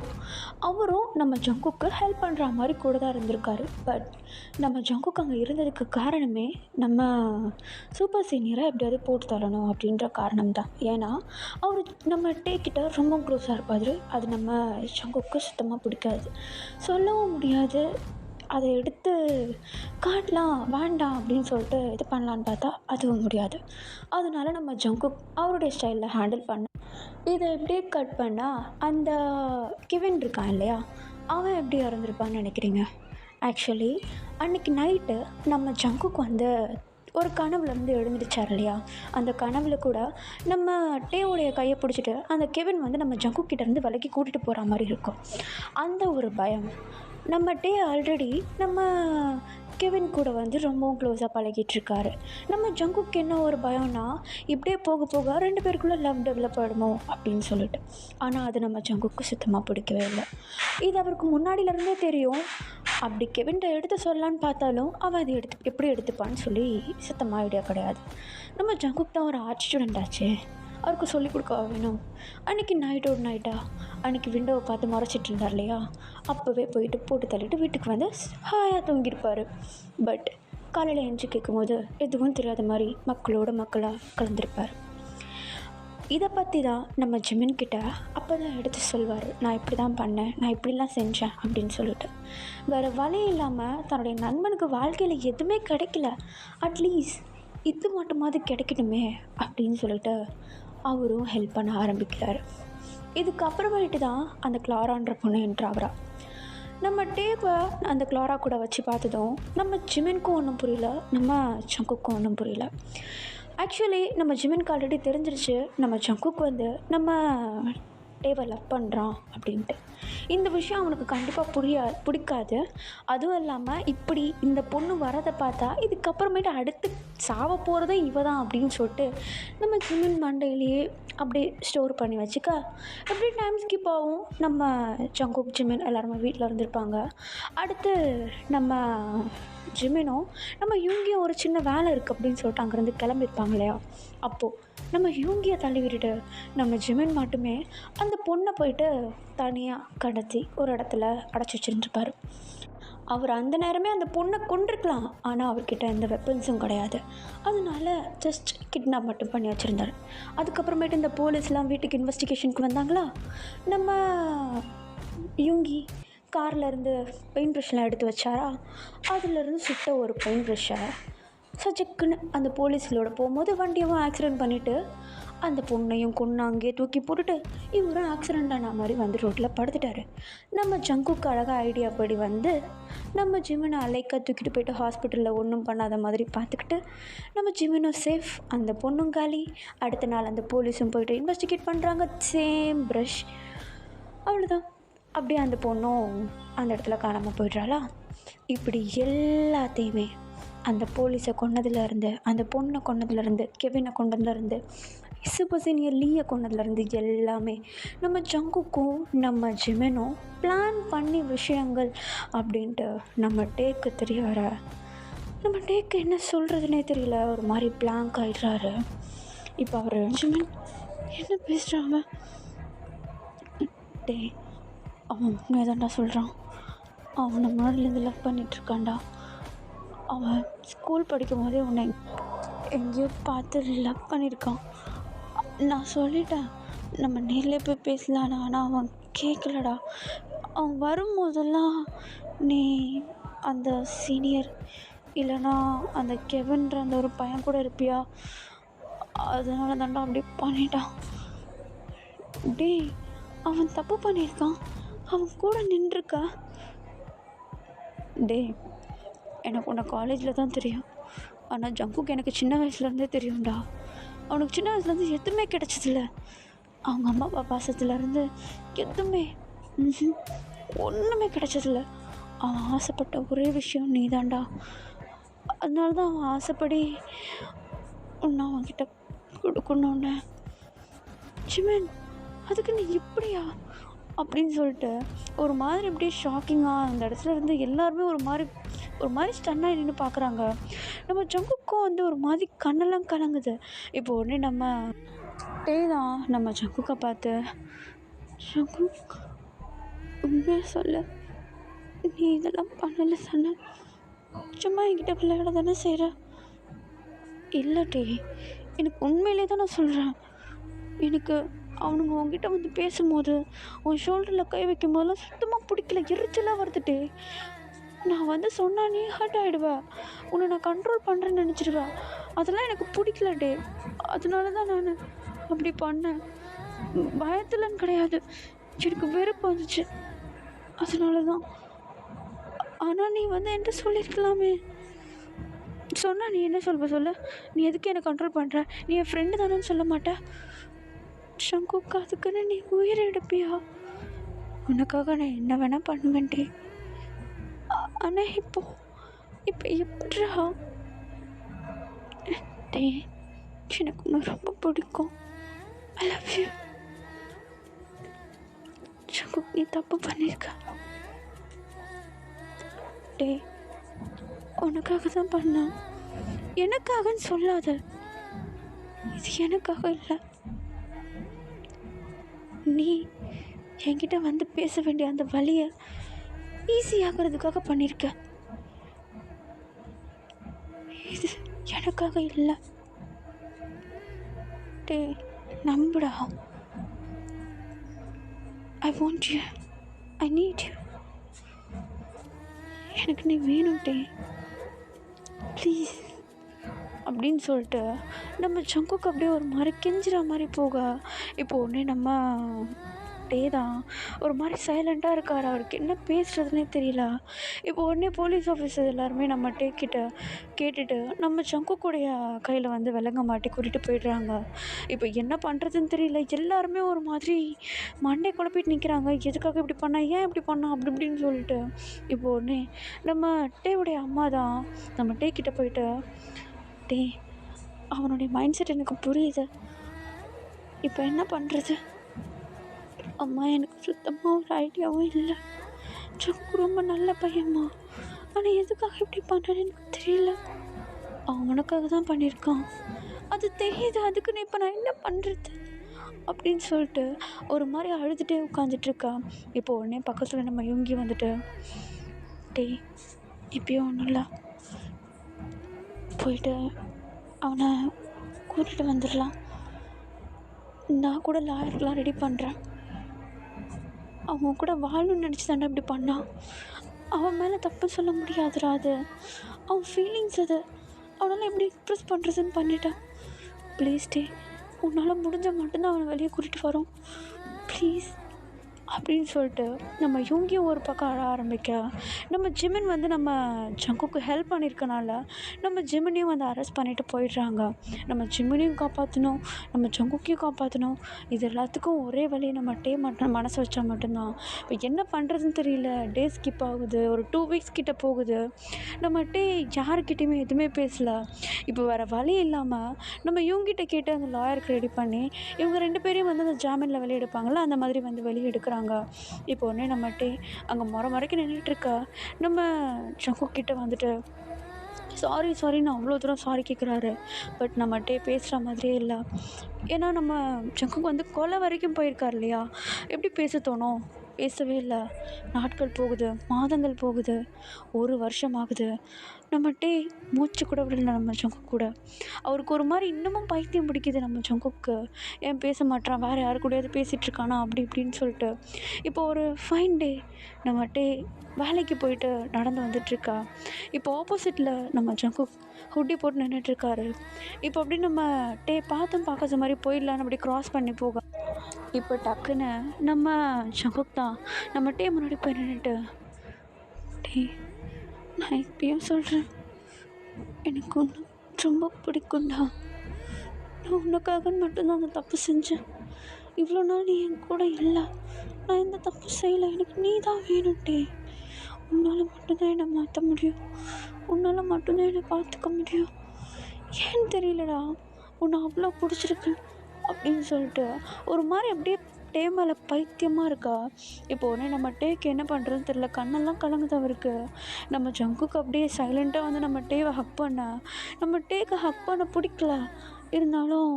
Speaker 1: அவரும் நம்ம ஜங்குக்கு ஹெல்ப் பண்ணுற மாதிரி கூட தான் இருந்திருக்காரு. பட் நம்ம ஜங்குக்கு அங்கே இருந்ததுக்கு காரணமே நம்ம சூப்பர் சீனியரை எப்படியாவது போட்டு தரணும் அப்படின்ற காரணம் தான். ஏன்னா அவர் நம்ம டேக்கிட்ட ரொம்ப க்ளோஸாக இருப்பார். அது நம்ம ஜங்குக்கு சுத்தமாக பிடிக்காது, சொல்லவும் முடியாது. அதை எடுத்து காட்டலாம் வேண்டாம் அப்படின்னு சொல்லிட்டு இது பண்ணலான்னு பார்த்தா அதுவும் முடியாது. அதனால நம்ம ஜங்குக் அவருடைய ஸ்டைலில் ஹேண்டில் பண்ண. இதை எப்படியே கட் பண்ணால் அந்த கெவின் இருக்கான் இல்லையா, அவன் எப்படி இறந்துருப்பான்னு நினைக்கிறீங்க? ஆக்சுவலி அன்றைக்கி நைட்டு நம்ம ஜங்குக் வந்து ஒரு கனவுலேருந்து எழுந்துருச்சார் இல்லையா, அந்த கனவுல கூட நம்ம டேவுடைய கையை பிடிச்சிட்டு அந்த கெவின் வந்து நம்ம ஜங்குக் கிட்டேருந்து விலக்கி கூட்டிகிட்டு போகிற மாதிரி இருக்கும். அந்த ஒரு பயம். நம்ம டே ஆல்ரெடி நம்ம கெவின் கூட வந்து ரொம்பவும் க்ளோஸாக பழகிட்டுருக்காரு. நம்ம ஜங்குக்கு என்ன ஒரு பயம்னா, இப்படியே போக போக 2 பேருக்குள்ளே லவ் டெவலப் ஆகிடுமோ அப்படின்னு சொல்லிட்டு. ஆனால் அது நம்ம ஜங்குக்கு சுத்தமாக பிடிக்கவே இல்லை. இது அவருக்கு முன்னாடியிலேருந்தே தெரியும். அப்படி கெவின்கிட்ட எடுத்து சொல்லலான்னு பார்த்தாலும் அவன் அதை எப்படி எடுத்துப்பான்னு சொல்லி சுத்தமாக ஐடியா கிடையாது. நம்ம ஜங்குக் தான் ஒரு ஆர்ட் ஸ்டூடெண்ட் ஆச்சே, அவருக்கு சொல்லிக் கொடுக்க வேணும். அன்றைக்கி நைட்டா அன்றைக்கி விண்டோவை பார்த்து மறைச்சிட்டு இருந்தார் இல்லையா, அப்போவே போயிட்டு போட்டு தள்ளிட்டு வீட்டுக்கு வந்து ஹாயாக தூங்கியிருப்பார். பட் காலையில் எழுந்து கேட்கும்போது எதுவும் தெரியாத மாதிரி மக்களாக கலந்துருப்பார். இதை பற்றி தான் நம்ம ஜிமின் கிட்ட அப்போ தான் எடுத்து சொல்வார், நான் இப்படி தான் பண்ணேன், நான் இப்படிலாம் செஞ்சேன் அப்படின்னு சொல்லிட்டு. வேறு வழி இல்லாமல் தன்னுடைய நண்பனுக்கு வாழ்க்கையில் எதுவுமே கிடைக்கல, அட்லீஸ்ட் இது மட்டுமாவது கிடைக்கணுமே அப்படின்னு சொல்லிட்டு அவரும் ஹெல்ப் பண்ண ஆரம்பிக்கிறார். இதுக்கப்புறமேட்டு தான் அந்த கிளாரான்ற பொண்ணு என்ட்ராகிறா. நம்ம டேவை அந்த கிளாரா கூட வச்சு பார்த்ததும் நம்ம ஜிமினுக்கும் ஒன்றும் புரியல, நம்ம ஜங்குக்கும் ஒன்றும் புரியல. ஆக்சுவலி நம்ம ஜிமினுக்கு ஆல்ரெடி தெரிஞ்சிருச்சு நம்ம ஜங்குக்கு வந்து நம்ம டேவை லவ் பண்ணுறான் அப்படின்ட்டு. இந்த விஷயம் அவனுக்கு கண்டிப்பாக பிடிக்காது. அதுவும் இல்லாமல் இப்படி இந்த பொண்ணு வரதை பார்த்தா இதுக்கப்புறமேட்டு அடுத்து சாவ போகிறதே இவ தான் அப்படின்னு சொல்லிட்டு நம்ம ஜிமின் மண்டையிலேயே அப்படியே ஸ்டோர் பண்ணி வச்சுக்க எப்படி டைம் ஸ்கிப் ஆகும். நம்ம ஜங்குக் ஜிமின் எல்லாருமே வீட்டில் இருந்திருப்பாங்க. அடுத்து நம்ம ஜிமினும் நம்ம யூங்கியும் ஒரு சின்ன வேலை இருக்குது அப்படின்னு சொல்லிட்டு அங்கேருந்து கிளம்பியிருப்பாங்க இல்லையா, அப்போது நம்ம யூங்கியை தள்ளி விட்டுட்டு நம்ம ஜிமின் மட்டுமே அந்த பொண்ணை போயிட்டு தனியாக கடத்தி ஒரு இடத்துல அடைச்சி வச்சுருந்துருப்பார். அவர் அந்த நேரமே அந்த பொண்ணை கொண்டிருக்கலாம், ஆனால் அவர்கிட்ட எந்த வெப்பன்ஸும் கிடையாது. அதனால ஜஸ்ட் கிட்னாப் மட்டும் பண்ணி வச்சுருந்தார். அதுக்கப்புறமேட்டு இந்த போலீஸ்லாம் வீட்டுக்கு இன்வெஸ்டிகேஷனுக்கு வந்தாங்களா, நம்ம யூங்கி கார்லேருந்து பெயிண்ட் ப்ரஷ்லாம் எடுத்து வச்சாரா, அதுலேருந்து சுட்ட ஒரு பெயிண்ட் ப்ரஷ்ஷை சஜக்குன்னு அந்த போலீஸிலோட போகும்போது வண்டியவும் ஆக்சிடெண்ட் பண்ணிவிட்டு அந்த பொண்ணையும் கொண்டு அங்கேயே தூக்கி போட்டுட்டு இவரும் ஆக்சிடெண்ட் ஆன மாதிரி வந்து ரோட்டில் படுத்துட்டார். நம்ம ஜங்குக்கு அழகாக ஐடியா படி வந்து நம்ம ஜிமினை அலைக்காக தூக்கிட்டு போய்ட்டு ஹாஸ்பிட்டலில் ஒன்றும் பண்ணாத மாதிரி பார்த்துக்கிட்டு நம்ம ஜிமினும் சேஃப், அந்த பொண்ணும் காலி. அடுத்த நாள் அந்த போலீஸும் போய்ட்டு இன்வெஸ்டிகேட் பண்ணுறாங்க, சேம் ப்ரஷ், அவ்வளோதான். அப்படியே அந்த பொண்ணும் அந்த இடத்துல காணாமல் போய்ட்றாளா. இப்படி எல்லாத்தையுமே அந்த போலீஸை கொன்னதுலேருந்து, அந்த பொண்ணை கொன்னதுலேருந்து, கெவினை கொண்டதுலேருந்து, சூப்பர் சீனியர் லீயை கொண்டதுலேருந்து எல்லாமே நம்ம ஜங்குக்கும் நம்ம ஜிமினும் பிளான் பண்ணி விஷயங்கள் அப்படின்ட்டு நம்ம டேக்கு தெரிய வர நம்ம டேக்கு என்ன சொல்கிறதுனே தெரியல, ஒரு மாதிரி பிளாங்க் ஆகிடுறாரு. இப்போ அவர் ஜிமின் என்ன பேசுகிறாங்க, டே அவன் உண்மைதான்டா சொல்கிறான், அவனை முன்னாடிலேருந்து லவ் பண்ணிகிட்ருக்கான்டா, அவன் ஸ்கூல் படிக்கும் போதே உன்னை எங்கேயோ பார்த்து லவ் பண்ணியிருக்கான், நான் சொல்லிட்டேன் நம்ம நேரில் போய் பேசலான்னு, ஆனால் அவன் கேட்கலடா, அவன் வரும்போதெல்லாம் நீ அந்த சீனியர் இல்லைனா அந்த கெவின்ற அந்த ஒரு பையன் கூட இருப்பியா, அதனால தான்டா அப்படி பண்ணிட்டான். டே அவன் தப்பு பண்ணியிருக்கான், அவன் கூட நின்றுருக்கா. டே எனக்கு உன்னை காலேஜில் தான் தெரியும், ஆனால் ஜங்குக்கு எனக்கு சின்ன வயசுலேருந்தே தெரியும்டா, அவனுக்கு சின்ன வயசுலேருந்து எதுவுமே கிடச்சதில்ல, அவங்க அம்மா அப்பா பாசத்துலேருந்து எதுவுமே ஒன்றுமே கிடைச்சதில்ல. அவன் ஆசைப்பட்ட ஒரே விஷயம் நீ தான்டா. அதனால தான் அவன் ஆசைப்படி உன்னை அவன்கிட்ட கொடுக்கணுன்னு. ஜிமின், அதுக்கு நீ இப்படியா அப்படின்னு சொல்லிட்டு ஒரு மாதிரி அப்படியே ஷாக்கிங்காக அந்த இடத்துல இருந்து எல்லாருமே ஒரு மாதிரி ஸ்டன்னாக நின்று பார்க்குறாங்க. நம்ம ஜங்குக்கும் வந்து ஒரு மாதிரி கண்ணெல்லாம் கலங்குது. இப்போ உடனே நம்ம தான் நம்ம ஜங்குக்கை பார்த்து, ஜங்குக் உண்மையாக சொல்ல, நீ இதெல்லாம் பண்ணலை தானே? சும்மா என்கிட்ட விளையாட தானே செய்கிற? இல்லை டே, எனக்கு உண்மையிலே தான் நான் சொல்கிறேன். எனக்கு அவனுங்க உங்ககிட்ட வந்து பேசும்போது உன் ஷோல்டரில் கை வைக்கும் போதெல்லாம் சுத்தமாக பிடிக்கல, எரிச்சலாக வருதுட்டே. நான் வந்து சொன்னா நீ ஹர்ட் ஆகிடுவேன், உன்னை நான் கண்ட்ரோல் பண்ணுறேன்னு நினச்சிடுவேன். அதெல்லாம் எனக்கு பிடிக்கல டே. அதனால தான் நான் அப்படி பண்ணேன். பயத்துலன்னு கிடையாது, எனக்கு வெறுப்பு வந்துச்சு, அதனால தான். ஆனால் நீ வந்து என்கிட்ட சொல்லியிருக்கலாமே. சொன்னா நீ என்ன சொல்ல? நீ எதுக்கு என்னை கண்ட்ரோல் பண்ணுற? நீ என் ஃப்ரெண்டு தானேன்னு சொல்ல மாட்டேன்? ஷங்குக்கு அதுக்குன்னு நீ உயிரை எடுப்பியா? உனக்காக நான் என்ன வேணால் பண்ணுவேன்டே. ஆனால் இப்போ எப்படிரா டே? எனக்கு உன்னை ரொம்ப பிடிக்கும். ஐ லவ் யூ ஷங்குக். நீ தப்பு பண்ணியிருக்க டே. உனக்காக தான் பண்ணேன், எனக்காகன்னு சொல்லாத. இது எனக்காக இல்லை. நீ என்கிட்ட வந்து பேச வேண்டிய அந்த வழியை ஈஸியாகிறதுக்காக பண்ணியிருக்க. இது எனக்காக இல்லை டே. நம்புடா. I want you, I need you. எனக்கு நீ வேணும் டே, ப்ளீஸ் அப்படின்னு சொல்லிட்டு நம்ம ஜங்குக்கு அப்படியே ஒரு மாதிரி கெஞ்சுற மாதிரி போக, இப்போ உடனே நம்ம தான் ஒரு மாதிரி சைலண்ட்டாக இருக்கார். அவருக்கு என்ன பேசுகிறதுனே தெரியல. இப்போ உடனே போலீஸ் ஆஃபீஸர் எல்லாருமே நம்ம கிட்ட கேட்டுட்டு நம்ம ஜங்குக்குடைய கையில் வந்து விலங்க மாட்டி கூட்டிகிட்டு போயிடுறாங்க. இப்போ என்ன பண்ணுறதுன்னு தெரியல. எல்லாருமே ஒரு மாதிரி மண்டை குழப்பிட்டு நிற்கிறாங்க. எதுக்காக இப்படி பண்ணா, ஏன் இப்படி பண்ணா, அப்படி இப்படின்னு சொல்லிட்டு. இப்போ உடனே நம்ம உடைய அம்மா தான் நம்ம கிட்ட போயிட்டு, அவனுடைய மைண்ட் செட் எனக்கு புரியுது, இப்போ என்ன பண்ணுறது? அம்மா, எனக்கு சுத்தமாக ஒரு ஐடியாவும் இல்லை. ஜங்கு ரொம்ப நல்ல பையன்மா, ஆனால் எதுக்காக இப்படி பண்ணுறேன்னு எனக்கு தெரியல. அவன் உனக்காக தான் பண்ணியிருக்கான், அது தெரியுது. அதுக்குன்னு இப்போ நான் என்ன பண்ணுறது அப்படின்னு சொல்லிட்டு ஒரு மாதிரி அழுதுகிட்டே உட்காந்துட்ருக்கா. இப்போ உடனே பக்கத்தில் நம்ம யுங்கி வந்துட்டு, இப்பயும் ஒன்றும் இல்லை, போயிட்டு அவனை கூட்டிகிட்டு வந்துடலாம். நான் கூட லாயர்லாம் ரெடி பண்ணுறேன். அவன் கூட வாழணும்னு நினச்சி தானே இப்படி பண்ணான். அவன் மேலே தப்பு சொல்ல முடியாதுடா. அது அவன் ஃபீலிங்ஸ், அது அவனால் எப்படி எக்ஸ்ப்ரெஸ் பண்ணுறதுன்னு பண்ணிட்டான். ப்ளீஸ் உன்னால் முடிஞ்ச மட்டும்தான் அவனை வெளியே கூட்டிகிட்டு வரோம், ப்ளீஸ் அப்படின்னு சொல்லிட்டு நம்ம யுங்கியும் ஒரு பக்கம் அழ ஆரம்பிக்க, நம்ம ஜிமின் வந்து நம்ம ஜங்குக்கு ஹெல்ப் பண்ணியிருக்கனால நம்ம ஜிமினையும் வந்து அரெஸ்ட் பண்ணிவிட்டு போயிடுறாங்க. நம்ம ஜிமினையும் காப்பாற்றணும், நம்ம ஜங்குக்கையும் காப்பாற்றணும். இது எல்லாத்துக்கும் ஒரே வழி நம்ம மட்டும் மனசை வச்சா மட்டும்தான். இப்போ என்ன பண்ணுறதுன்னு தெரியல. டே ஸ்கிப் ஆகுது, ஒரு 2 வீக்ஸ் கிட்டே போகுது. நம்ம யாருக்கிட்டையுமே எதுவுமே பேசலை. இப்போ வேறு வழி இல்லாமல் நம்ம இவங்கிட்ட கேட்டு அந்த லாயருக்கு ரெடி பண்ணி இவங்க 2 பேரையும் வந்து அந்த ஜாமீனில் வெளியே எடுப்பாங்களா, அந்த மாதிரி வந்து வெளியே எடுக்கிறாங்க. இப்போ உடனே நம்ம அங்கே முறைக்கு நின்றுட்டுருக்க நம்ம ஜங்குக்கிட்ட வந்துட்டு சாரின்னு அவ்வளோ தூரம் சாரி கேட்குறாரு. பட் நம்ம பேசுகிற மாதிரியே இல்லை. ஏன்னா நம்ம ஜங்குக்கு வந்து கொலை வரைக்கும் போயிருக்கார் இல்லையா, எப்படி பேச தோணும்? பேசவே இல்லை. நாட்கள் போகுது, மாதங்கள் போகுது, 1 வருஷம் ஆகுது. நம்ம மூச்சு கூட விடல நம்ம ஜங்கு கூட. அவருக்கு ஒரு மாதிரி இன்னமும் பைத்தியம் பிடிக்குது நம்ம ஜங்குக்கு. ஏன் பேச மாட்டான், வேறு யாரு கூடயாவது பேசிகிட்ருக்கானா அப்படி இப்படின்னு சொல்லிட்டு. இப்போ ஒரு ஃபைன் டே நம்ம வேலைக்கு போயிட்டு நடந்து வந்துட்டுருக்கா. இப்போ ஆப்போசிட்டில் நம்ம ஜங்கு ஹுட்டி போட்டு நின்றுட்டுருக்காரு. இப்போ அப்படி நம்ம பார்க்காத மாதிரி போயிடலான்னு அப்படி க்ராஸ் பண்ணி போக, இப்போ டக்குன்னு நம்ம ஜங்குக் தான் நம்ம முன்னாடி போய் நின்றுட்டு, நான் இப்பயும் சொல்கிறேன், எனக்கு ஒன்று ரொம்ப பிடிக்கும்டா. நான் உனக்காக மட்டும்தான் அந்த தப்பு செஞ்சேன். இவ்வளோ நாள் நீ என் கூட இல்லை, நான் எந்த தப்பு செய்யலை, எனக்கு நீ தான் வேணும்டே. உன்னால் மட்டும்தான் என்னை மாற்ற முடியும், உன்னால் மட்டும்தான் என்னை பார்த்துக்க முடியும். ஏன்னு தெரியலடா, உன்னை அவ்வளோ பிடிச்சிருக்கு அப்படின்னு சொல்லிட்டு ஒரு மாதிரி அப்படியே டே மேலே பைத்தியமாக இருக்கா. இப்போ உடனே நம்ம டேக்கு என்ன பண்ணுறதுன்னு தெரில, கண்ணெல்லாம் கலங்குது அவருக்கு. நம்ம ஜங்குக்கு அப்படியே சைலண்ட்டாக வந்து நம்ம டேவை ஹக் பண்ண, நம்ம டேக்கு ஹக் பண்ண பிடிக்கல, இருந்தாலும்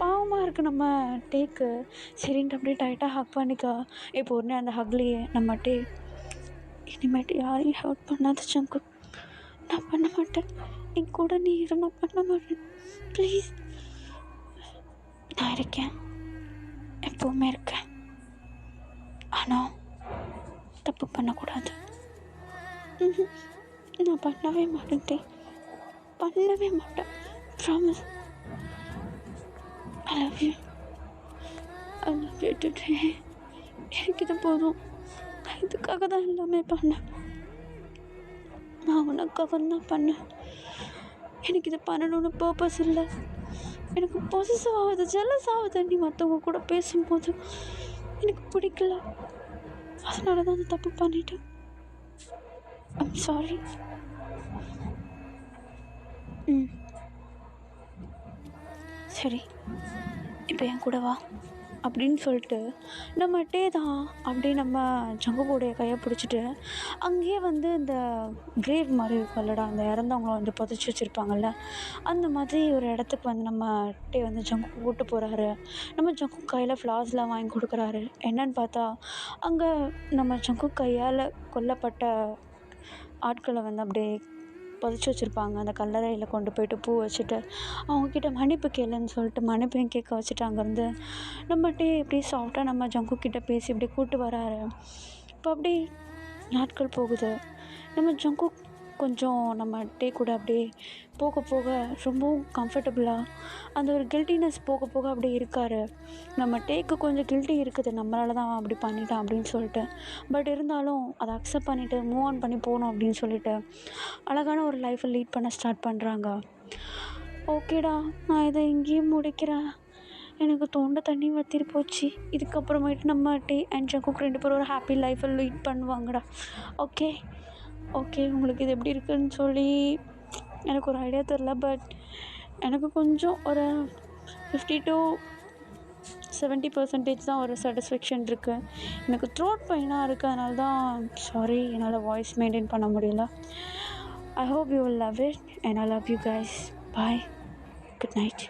Speaker 1: பாவமாக இருக்குது நம்ம டேக்கு. சரின்ட்டு அப்படியே டைட்டாக ஹக் பண்ணிக்கா. இப்போ உடனே அந்த ஹக்லேயே நம்ம டே, இனிமேட்டு யாரையும் ஹர்ட் பண்ணாத ஜங்கு, நான் பண்ண மாட்டேன், என் கூட நீ இரு, நான் பண்ண மாட்டேன், ப்ளீஸ். நான் இருக்கேன், எப்போவுமே இருக்கேன். ஆனால் தப்பு பண்ணக்கூடாது. நான் பண்ணவே மாட்டேன், பண்ணவே மாட்டேன், promise. I love you, I love you today. எனக்கு இது போதும், நான் இதுக்காக தான் எல்லாமே பண்ணேன், நான் உனக்காக தான் பண்ணேன். எனக்கு இது பண்ணணும்னு பர்பஸ் இல்லை. எனக்கு பொசசிவ் ஆகுது, ஜெலஸ் ஆகுது நீ மற்றவங்க கூட பேசும்போது. எனக்கு பிடிக்கல, அதனால தான் அந்த தப்பு பண்ணிட்டேன். I'm sorry. சரி, இப்போ என் கூட வா அப்படின்னு சொல்லிட்டு நம்ம டே தான் அப்படியே நம்ம ஜங்குவோடைய கையை பிடிச்சிட்டு அங்கேயே வந்து இந்த கிரேவ் மாதிரி இருக்கும்லடா, அந்த இறந்தவங்கள வந்து புதைச்சி வச்சுருப்பாங்கல்ல, அந்த மாதிரி ஒரு இடத்துக்கு வந்து நம்ம டே வந்து ஜங்கு கூப்பிட்டு போகிறாரு. நம்ம ஜங்கு கையில் ஃப்ளார்ஸ்லாம் வாங்கி கொடுக்குறாரு. என்னன்னு பார்த்தா அங்கே நம்ம ஜங்கு கையால் கொல்லப்பட்ட ஆட்களை வந்து அப்படியே புதைச்சி வச்சுருப்பாங்க. அந்த கல்லறையில் கொண்டு போய்ட்டு பூ வச்சுட்டு அவங்கக்கிட்ட மன்னிப்பு கேளுன்னு சொல்லிட்டு மன்னிப்பையும் கேட்க வச்சுட்டு அங்கேருந்து நம்ம டே இப்படி சாஃப்டாக நம்ம ஜங்கு கிட்டே பேசி இப்படி கூப்பிட்டு வராரு. இப்போ அப்படி நாட்கள் போகுது. நம்ம ஜங்கு கொஞ்சம் நம்ம டே கூட அப்படியே போக போக ரொம்பவும் கம்ஃபர்டபுளாக அந்த ஒரு கில்ட்டினஸ் போக போக அப்படியே இருக்கார். நம்ம டேக்கு கொஞ்சம் கில்ட்டி இருக்குது, நம்மளால தான் அவன் அப்படி பண்ணிட்டான் அப்படின்னு சொல்லிட்டு. பட் இருந்தாலும் அதை அக்செப்ட் பண்ணிவிட்டு மூவ் ஆன் பண்ணி போகணும் அப்படின்னு சொல்லிட்டு அழகான ஒரு லைஃப்பை லீட் பண்ண ஸ்டார்ட் பண்ணுறாங்க. ஓகேடா, நான் இதை இங்கேயும் முடிக்கிறேன், எனக்கு தொண்டை தண்ணி வற்றிட்டு போச்சு. இதுக்கப்புறமேட்டு நம்ம டே அண்ட் ஜங்குக் 2 பேரும் ஒரு ஹாப்பி லைஃப்பை லீட் பண்ணுவாங்கடா. ஓகே ஓகே, உங்களுக்கு இது எப்படி இருக்குதுன்னு சொல்லி எனக்கு ஒரு ஐடியா தெரில, பட் எனக்கு கொஞ்சம் ஒரு 50 to 70% தான் ஒரு சாட்டிஸ்ஃபேக்ஷன் இருக்குது. எனக்கு த்ரோட் பெயினாக இருக்குது, அதனால தான் சாரி என்னால் வாய்ஸ் மெயின்டைன் பண்ண முடியல. I hope you will love it and I love you guys. Bye. Good night.